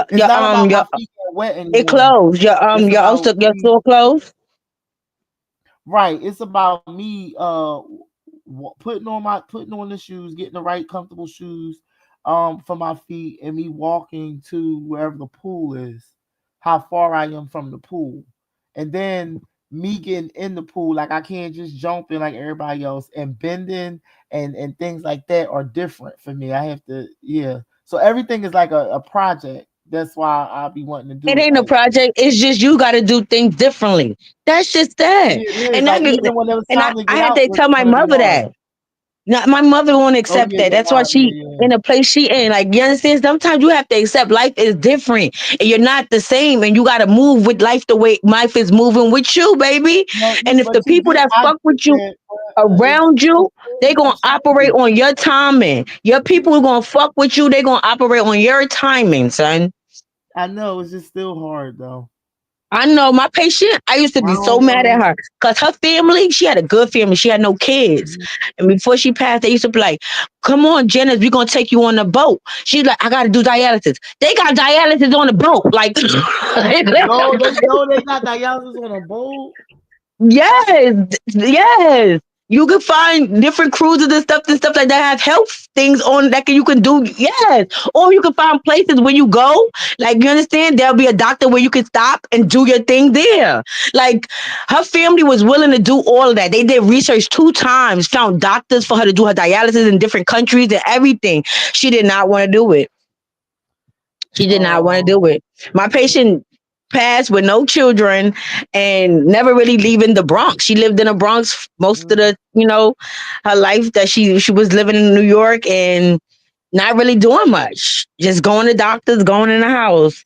It's not about my your feet getting wet it anymore. closed. It's about Your me. store closed. Right. It's about me putting on the shoes, getting the right comfortable shoes for my feet and me walking to wherever the pool is, how far I am from the pool. And then me getting in the pool, like I can't just jump in like everybody else and bending and things like that are different for me. I have to yeah. So everything is like a project. That's why I'll be wanting to It do it. ain't a Like project. It's just you got to do things differently. That's just that. yeah, it is. And Like even when it was time to I get had out to was tell my gonna be mother hard. that. Not my mother won't Oh accept yeah, that. your That's why mom. Yeah, she yeah. in a place she in. Like you understand? Sometimes you have to accept life is different, and you're not the same, and you got to move with life the way life is moving with you, baby. No, And if but the you people get. that I fuck get with you that. But around it's you, they still gonna gonna operate change. on your timing. Your people who gonna fuck with you, they gonna operate on your timing, son. I know it's just still hard though. I know my patient. I used to I be so don't mad at know. her because her family, she had a good family. She had no kids. Mhm. And before she passed, they used to be like, come on, Janice, we're going to take you on the boat. She's like, I got to do dialysis. They got dialysis on the boat. Like, No, they got dialysis on a boat. yes, yes. You can find different cruises and stuff like that have health things on that you can do. Yes. Or you can find places where you go, like you understand, there'll be a doctor where you can stop and do your thing there. Like her family was willing to do all of that. They did research 2 times, found doctors for her to do her dialysis in different countries and everything. She did not want to do it. She did not want to Oh, do it. My patient passed with no children and never really leaving the Bronx. She lived in the Bronx most of mm. the, her life that she was living in New York and not really doing much. Just going to doctors, going in the house.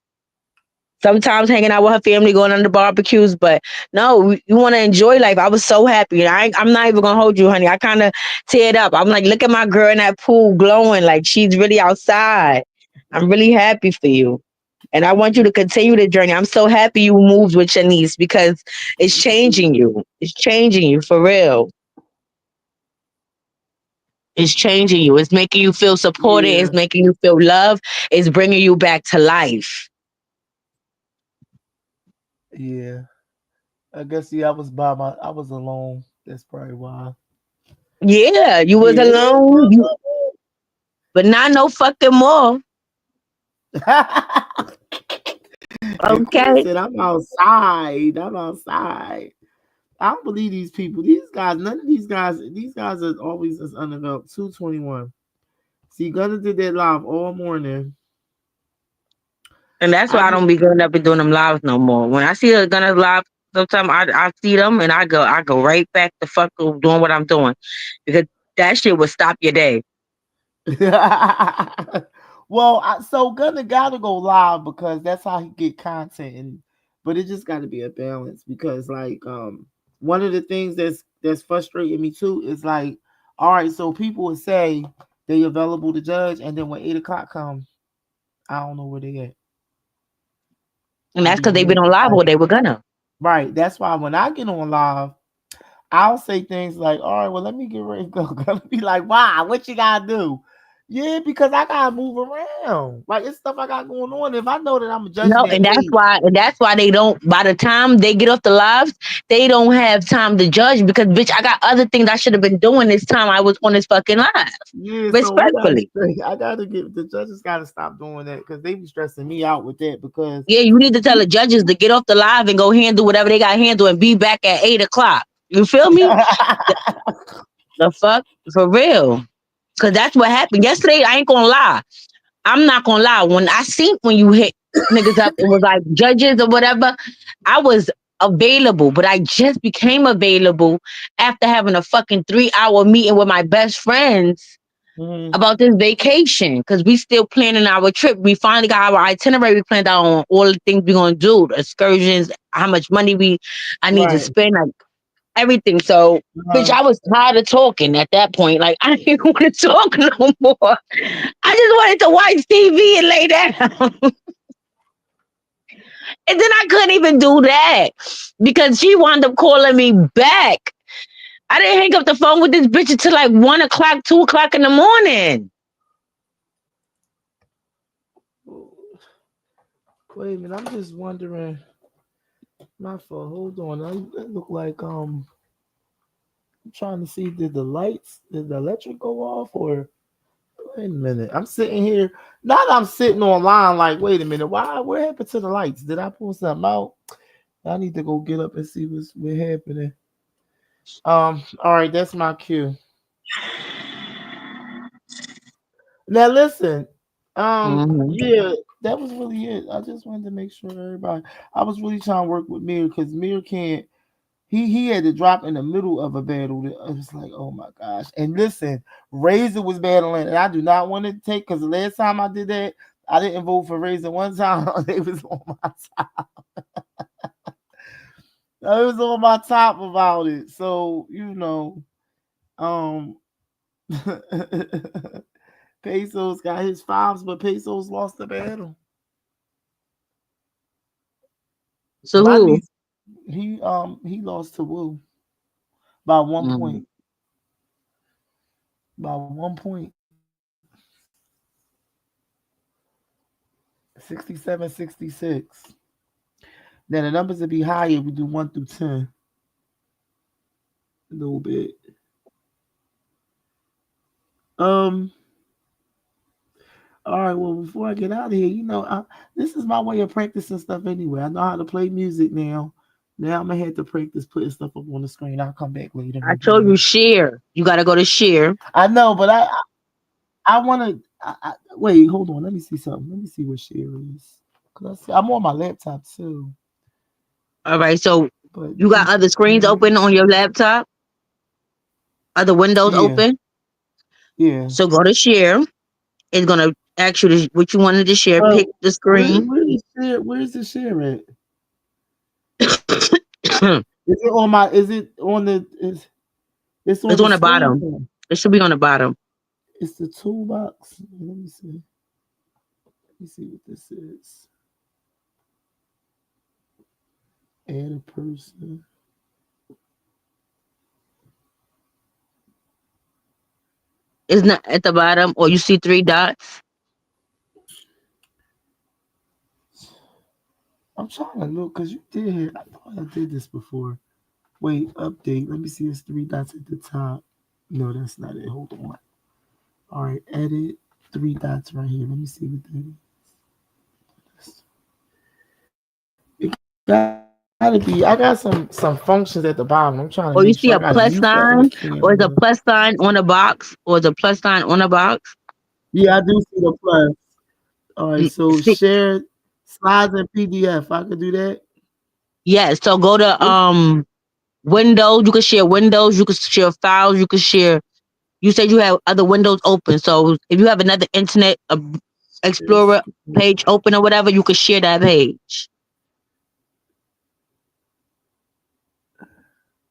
Sometimes hanging out with her family, going on the barbecues, but no, you want to enjoy life. I was so happy. I'm not even gonna hold you, honey. I kind of teared up. I'm like, look at my girl in that pool glowing, like she's really outside. I'm really happy for you. And I want you to continue the journey. I'm so happy you moved with your niece because it's changing you. It's changing you for real. It's changing you. It's making you feel supported. Yeah, It's making you feel love. It's bringing you back to life. yeah. I guess I was alone. That's probably why. Yeah, you was Yeah. alone, but not no fucking more. And Queen Okay. said, "I'm outside. I'm outside." I don't believe these people. These guys, none of these guys. These guys are always as undeveloped. 221. See, Gunna did that live all morning. And that's I why I did. don't be going up and doing them lives no more. When I see a gonna live, sometimes I see them and I go right back to fuck doing what I'm doing because that shit will stop your day. Well, so Gunna gotta go live because that's how he get content, and but it just got to be a balance because like one of the things that's frustrating me too is like, all right, so people would say they available to judge, and then when 8 o'clock comes, I don't know where they at. And To that's be because they've been honest, on live like or they were gonna. right. That's why when I get on live, I'll say things like, all right, well, let me get ready to go. Gonna be like, wow, what you gotta do? Yeah, because I gotta move around. Like it's stuff I got going on. If I know that I'm judging No, that page, and that's why they don't. By the time they get off the lives, they don't have time to judge because, bitch, I got other things I should have been doing this time I was on this fucking live. yeah. So we gotta Respectfully, stay. I gotta get the judges gotta stop doing that because they be stressing me out with that because yeah, you need to tell the judges to get off the live and go handle whatever they got to handle and be back at 8 o'clock. You feel me? The fuck for real? Because that's what happened yesterday. I ain't gonna lie. I'm not gonna lie. When you hit niggas up, it was like judges or whatever. I was available, but I just became available after having a fucking 3 hour meeting with my best friends Mhm. about this vacation because we still planning our trip. We finally got our itinerary planned out on all the things we're gonna do, the excursions, how much money I need to Right. spend, like everything. So, bitch, Uh, I was tired of talking at that point. Like, I didn't want to talk no more. I just wanted to watch TV and lay down. And then I couldn't even do that because she wound up calling me back. I didn't hang up the phone with this bitch until like 1 o'clock, 2 o'clock in the morning. wait a minute. I'm just wondering. My fault. Hold on. It look like I'm trying to see did the electric go off or wait a minute. I'm sitting here. Now that I'm sitting online, like, wait a minute, what happened to the lights? Did I pull something out? I need to go get up and see what's happening. All right, that's my cue. Now listen. Mhm. Yeah, that was really it. I just wanted to make sure everybody I was really trying to work with Mir because Mir can't he had to drop in the middle of a battle. It was like, oh my gosh. And listen, Razor was battling, and I do not want to take because the last time I did that, I didn't vote for Razor one time. They was on my top. It was on my top about it. So, um Pesos got his fives, but Pesos lost the battle. So My who? niece, he lost to Woo by one Mhm. point. By 1 point. 67, 66. Now the numbers would be higher. We do 1 through 10 a little bit. Um. All right. Well, before I get out of here, this is my way of practicing stuff anyway. I know how to play music now. Now I'm gonna have to practice putting stuff up on the screen. I'll come back later I and do told you that. share. You gotta go to share. I know, but I want to. Wait. Hold on. Let me see something. Let me see what share is. Cause I'm on my laptop too. All right. So But you got other screens open on your laptop, other windows yeah, open. yeah. So go to share. It's gonna ask you what you wanted to share. Uh, Pick the screen. where is share? Where's the share at? Is it on my? Is it on the? It's on It's the on the screen. bottom. It should be on the bottom. It's the toolbox. Let me see. Let me see what this is. Add a person. It's not at the bottom, or you see three dots. I'm trying to look because you did. I thought I did this before. Wait, update. Let me see. It's three dots at the top. No, that's not it. Hold on. All right, edit. Three dots right here. Let me see what that is. It gotta be. I got some functions at the bottom. I'm trying to Or you make see sure I a got a plus mute button, a sign, or is a camera. plus sign on a box, or is a plus sign on a box? Yeah, I do see the plus. All right, so See, share slides and PDF. I could do that. yes. So go to What? Windows. You can share Windows. You can share files. You can share. You said you have other windows open. So if you have another Internet Explorer page open or whatever, you can share that page.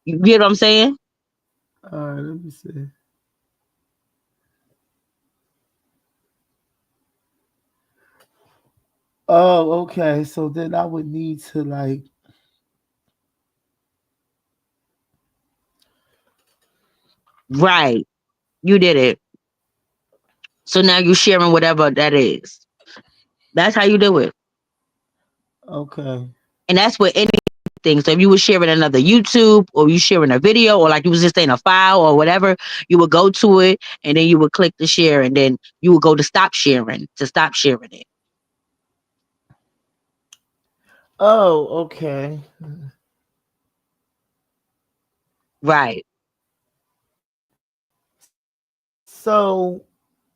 You get what I'm saying? All right, let me see. Oh, okay. So then I would need to like. Right. You did it. So now you're sharing whatever that is. That's how you do it. Okay. And that's with anything. So if you were sharing another YouTube or you sharing a video or like you was just in a file or whatever, you would go to it and then you would click the share and then you would go to stop sharing it. Oh, okay. Right. So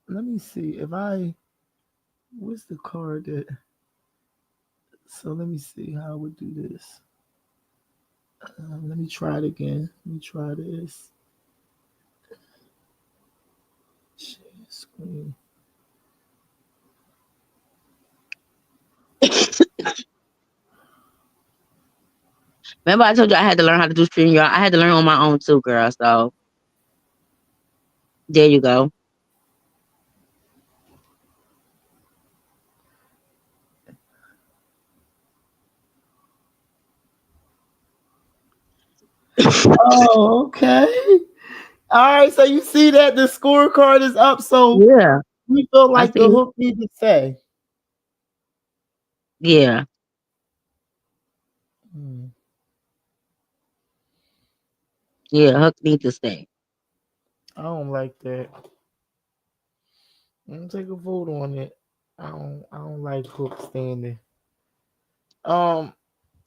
let me see if I what's the card that so let me see how I would do this. Let me try it again. Let me try this. Share screen. Remember I told you I had to learn how to do StreamYard? I had to learn on my own too, girl. So there you go. Oh, okay. All right. So you see that the scorecard is up. So Yeah. we feel I like the see. hook need to say. Yeah. Hmm. Yeah. Hook needs to stay. I don't like that. I'm gonna take a vote on it. I don't like hook standing. Um,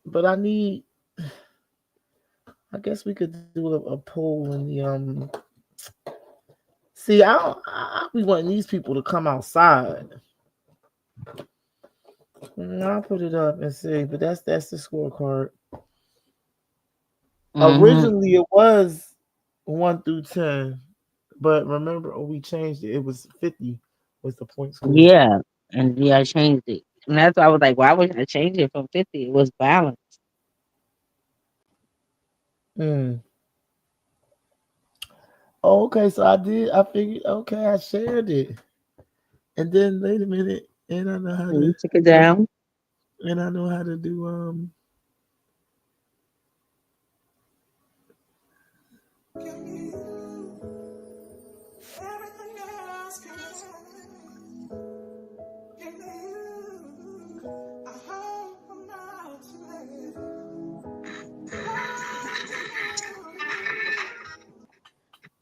but I need. I guess we could do a poll in the See, I be wanting these people to come outside. I'll put it up and see, but that's the scorecard. Mm-hmm. Originally, it was 1 through 10, but remember, we changed it. It was 50 was the point score. Yeah. And yeah, I changed it. And that's why I was like, why would I change it from 50? It was balanced. Mm. Oh, okay, so I did. I figured. Okay, I shared it, and then wait a minute, and I know how And to, you took it down. and I know how to do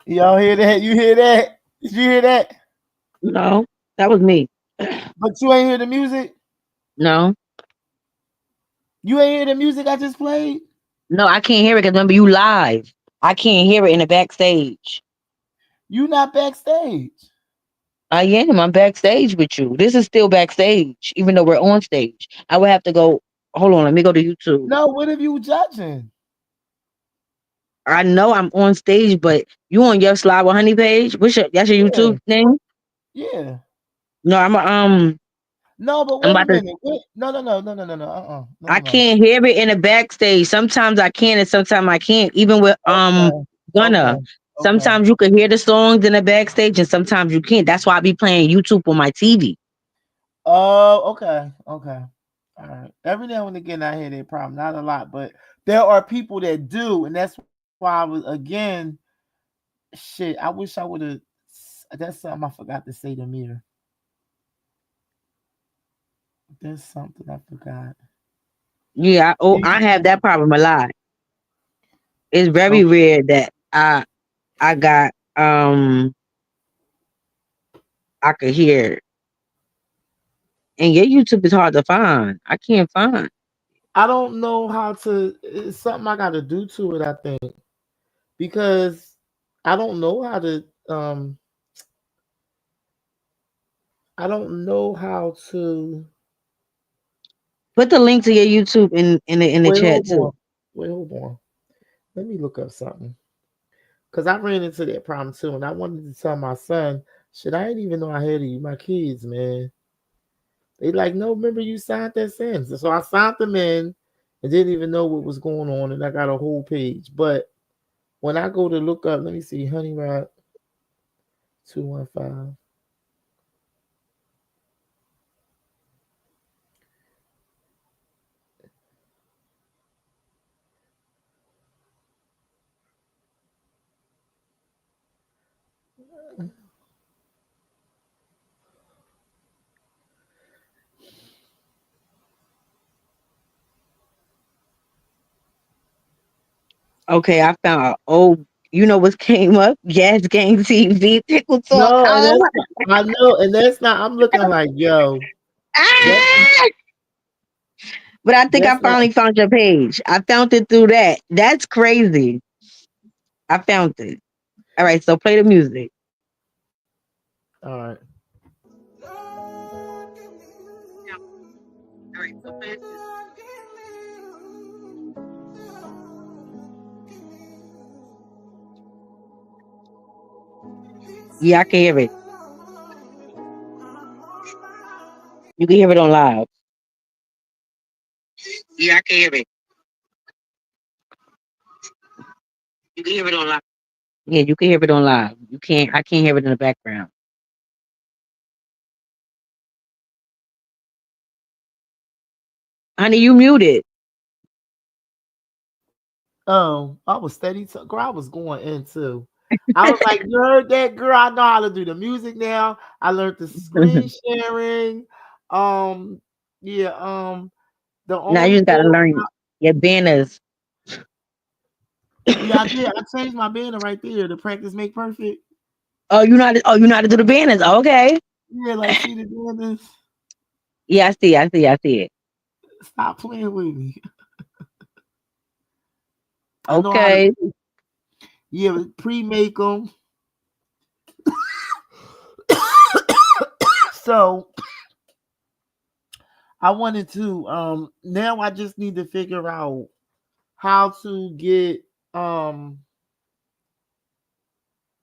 Y'all hear that? You hear that? Did you hear that? No, that was me. But you ain't hear the music. No. You ain't hear the music I just played. No, I can't hear it because remember you live. I can't hear it in the backstage. You not backstage. I am. I'm backstage with you. This is still backstage, even though we're on stage. I would have to go. Hold on, let me go to YouTube. No, what have you judging? I know I'm on stage, but you on your Slide with Honey page? That's your Yeah, YouTube name? yeah. No, No, but I'm wait a about to. minute. Wait. No, no, no, no, no, no, no. No, I no, no. can't hear it in the backstage. Sometimes I can, and sometimes I can't. Even with Okay, okay, Gunna. okay. Sometimes you can hear the songs in the backstage, and sometimes you can't. That's why I be playing YouTube on my TV. Oh, okay, okay. All right. Every now and again, I hear that problem. Not a lot, but there are people that do, and that's why I was again. Shit, I wish I would have. That's something I forgot to say to Mir. There's something I forgot. Yeah, I have that problem a lot. It's very rare that I got I could hear it. And your YouTube is hard to find. I can't find. I don't know how to. It's something I got to do to it. I think because I don't know how to. I don't know how to. Put the link to your YouTube in the Wait, chat hold too. on. Wait, hold on. Let me look up something because I ran into that problem too, and I wanted to tell my son. Shit, I didn't even know I had you. My kids, man. They like, no, remember you signed that sentence. So I signed them in and didn't even know what was going on, and I got a whole page. But when I go to look up, let me see, Honey Rod 215. Okay, I found a old. You know what came up? Jazz Gang TV. Pickle Talk. No, and Oh that's I know, and that's not. I'm looking like, yo, that's ah! But I think I that's not. finally found your page. I found it through that. That's crazy. I found it. All right, so play the music. All right. All right, so play the music. Yeah, I can hear it. You can hear it on live. Yeah, I can hear it. You can hear it on live. Yeah, you can hear it on live. You can't. I can't hear it in the background. Honey, you muted. I was steady. Girl, I was going into. I was like, you heard that, girl? I know how to do the music now. I learned the screen sharing. Um, yeah. The Now you only just gotta thing, learn your banners. yeah, I did. I changed my banner right there. The practice make perfect. Oh, you know how to. Oh, you know how to do the banners. Okay. Yeah, like see the banners. Yeah, I see. I see. I see it. Stop playing with me. I know how to. Okay. Yeah, pre-make them. So I wanted to. Now I just need to figure out how to get um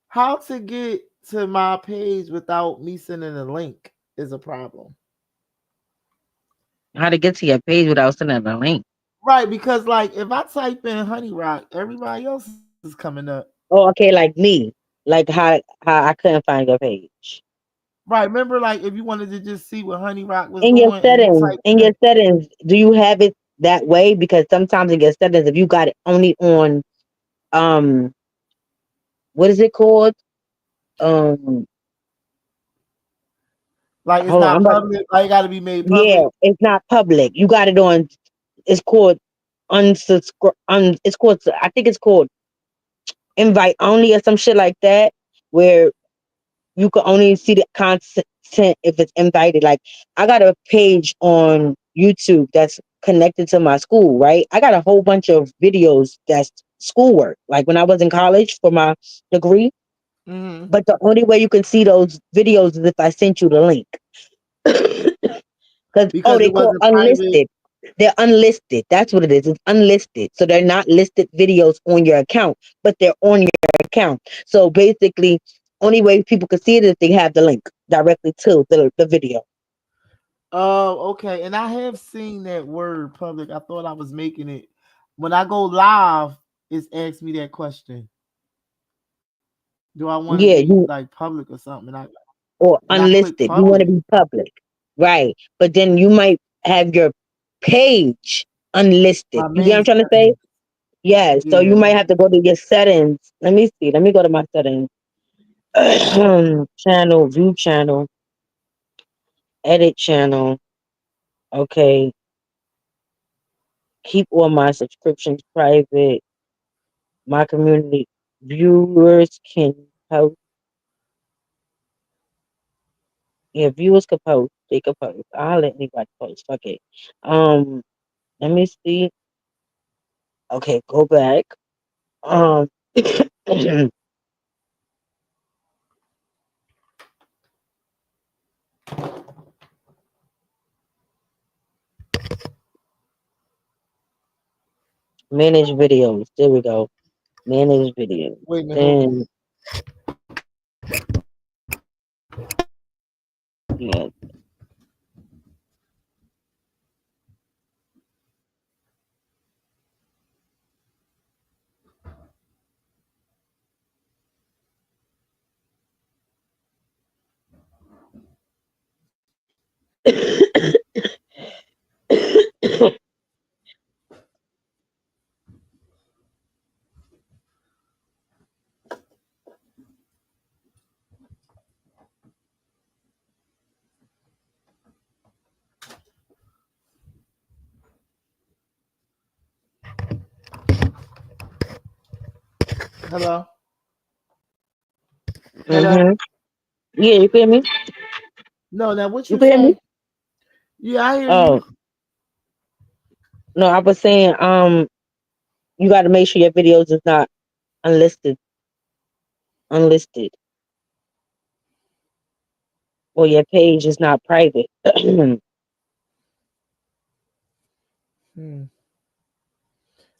how to get to my page without me sending a link is a problem. How to get to your page without sending the link. Right, because like if I type in Honey Rock, everybody else is coming up. Oh, okay, like me. Like how I couldn't find your page. Right. Remember, like if you wanted to just see what Honey Rock was In your doing and you settings, type in do you have it that way? Because sometimes in your settings, if you got it only on um what is it called? Um like it's hold on, not I'm about public, like it gotta be made yeah, public. it's not public. You got it on it's called unsubscribe it's called I think it's called invite only or some shit like that, where you can only see the content if it's invited. Like I got a page on YouTube that's connected to my school, right? I got a whole bunch of videos that's schoolwork, like when I was in college for my degree. Hmm. But the only way you can see those videos is if I sent you the link. Because Because they it call wasn't private. unlisted. They're unlisted. That's what it is. It's unlisted. So they're not listed videos on your account, but they're on your account. So basically, only way people can see it is if they have the link directly to the video. Oh, okay. And I have seen that word public. I thought I was making it. When I go live, it's asked me that question. Do I want to Yeah, be you like public or something? or And I click unlisted. You want to public. be public, right? But then you might have your page unlisted. My You get what main I'm trying to say? setting. Yeah. So you Yeah. might have to go to your settings. Let me see. Let me go to my settings. Channel, view channel, edit channel. Okay. Keep all my subscriptions private. My community viewers can post. Yeah, viewers can post. They can post. I'll let anybody post. Fuck it. Um, let me see. Okay, go back. Um, manage videos. There we go. Manage videos. Wait a minute. Hold on. Then yeah. Hello? Hello? Mm-hmm. Yeah, you feel me? No, now what You you feel me? say? Yeah, I hear Oh you. no, I was saying, you got to make sure your videos is not unlisted, unlisted, or your page is not private. Hmm.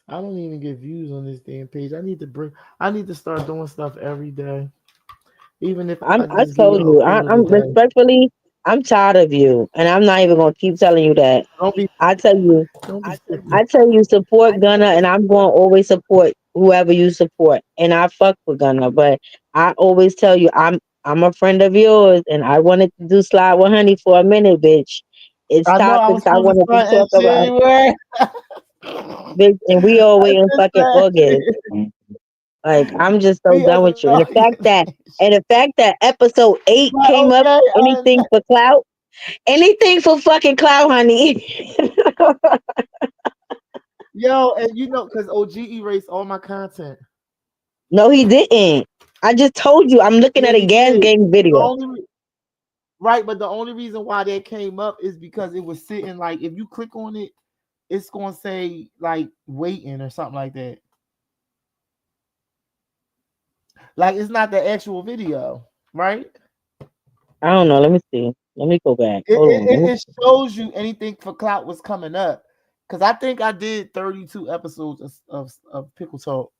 I don't even get views on this damn page. I need to start doing stuff every day. Even if I I just give told you a you, quote of the I'm day. respectfully, I'm tired of you, and I'm not even gonna keep telling you that. Don't be I tell you, don't be I tell you support Gunna, and I'm going to always support whoever you support, and I fuck with Gunna. But I always tell you, I'm a friend of yours, and I wanted to do Slide with Honey for a minute, bitch. It's I know I was topics I supposed to wanted to start in talk about, January. bitch, and we all I way in just fucking August. Like I'm just so we done with you, and understand. the fact that episode 8 But came up, okay, anything for clout, anything for fucking clout, honey. yo, and you know, because OG erased all my content. No, he didn't. I just told you I'm looking Yeah, at a he gas did. gang The video. only right, but the only reason why that came up is because it was sitting like if you click on it, it's gonna say like waiting or something like that. Like it's not the actual video, right? I don't know. Let me see. Let me go back. Hold on. It shows you anything for clout was coming up. Cause I think I did 32 episodes of Pickle Talk.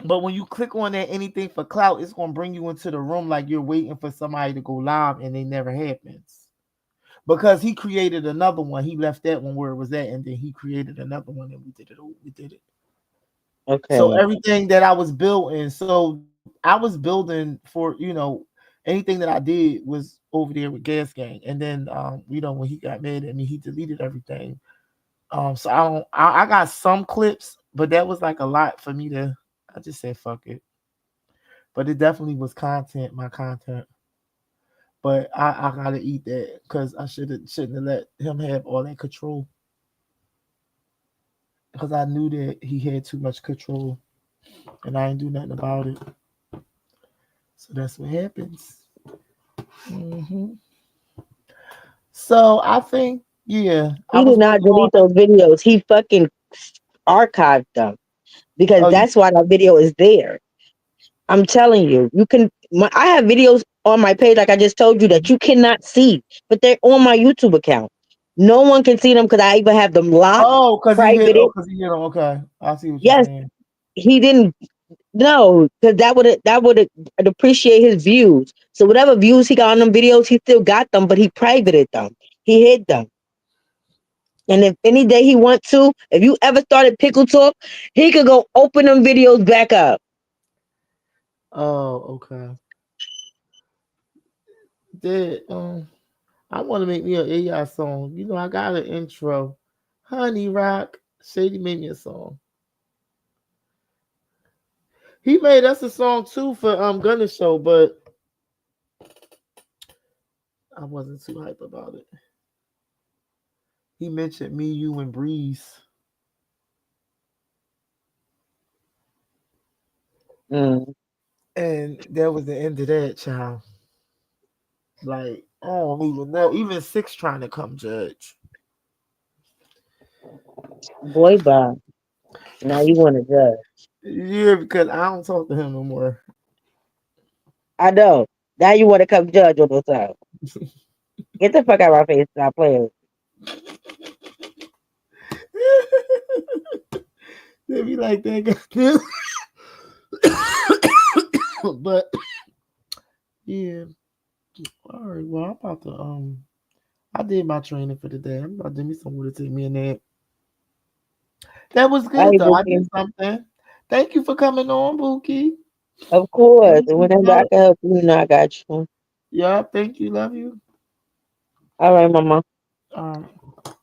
But when you click on that anything for clout, it's gonna bring you into the room like you're waiting for somebody to go live and it never happens. Because he created another one. He left that one where it was at, and then he created another one and we did it. We did it. So Okay. everything that I was building, so I was building for anything that I did was over there with Gas Gang, and then when he got mad at me, he deleted everything. So I don't, I got some clips, but that was like a lot for me to. I just said fuck it, but it definitely was my content. But I gotta eat that because I shouldn't have let him have all that control because I knew that he had too much control and I ain't do nothing about it. So that's what happens. Hmm. So I think, yeah, I He was did not waiting on. delete those videos. He fucking archived them because Oh, you that's why that video is there. I'm telling you, I have videos on my page, like I just told you, that you cannot see, but they're on my YouTube account. No one can see them because I even have them locked, because he hit. Oh, private. because he hit. Okay, I see what you're Yes, saying. he didn't. No, because that would depreciate his views. So whatever views he got on them videos, he still got them, but he privated them. He hid them. And if any day he want to, if you ever started Pickle Talk, he could go open them videos back up. Oh, okay. Did I want to make me an AI song? I got an intro. Honey Rock. Shady made me a song. He made us a song too for Gunna Show, but I wasn't too hype about it. He mentioned me, you, and Breeze, Mm. and that was the end of that, child. Like I don't even know. Even Six trying to come judge. Boy, bye. Now you want to judge. Yeah, because I don't talk to him no more. I know. Now you want to come judge on those time. Get the fuck out of my face. Stop playing. They be like that, but yeah. All right. Well, I'm about to I did my training for the day. I'm about to do me some water, take me a nap. That was All good right, though. I did Bookie. something. Thank you for coming on, Bookie. Of course. Thank And you, whenever I Jack. can help you, I got you. Yeah, thank you. Love you. All right, mama. All right.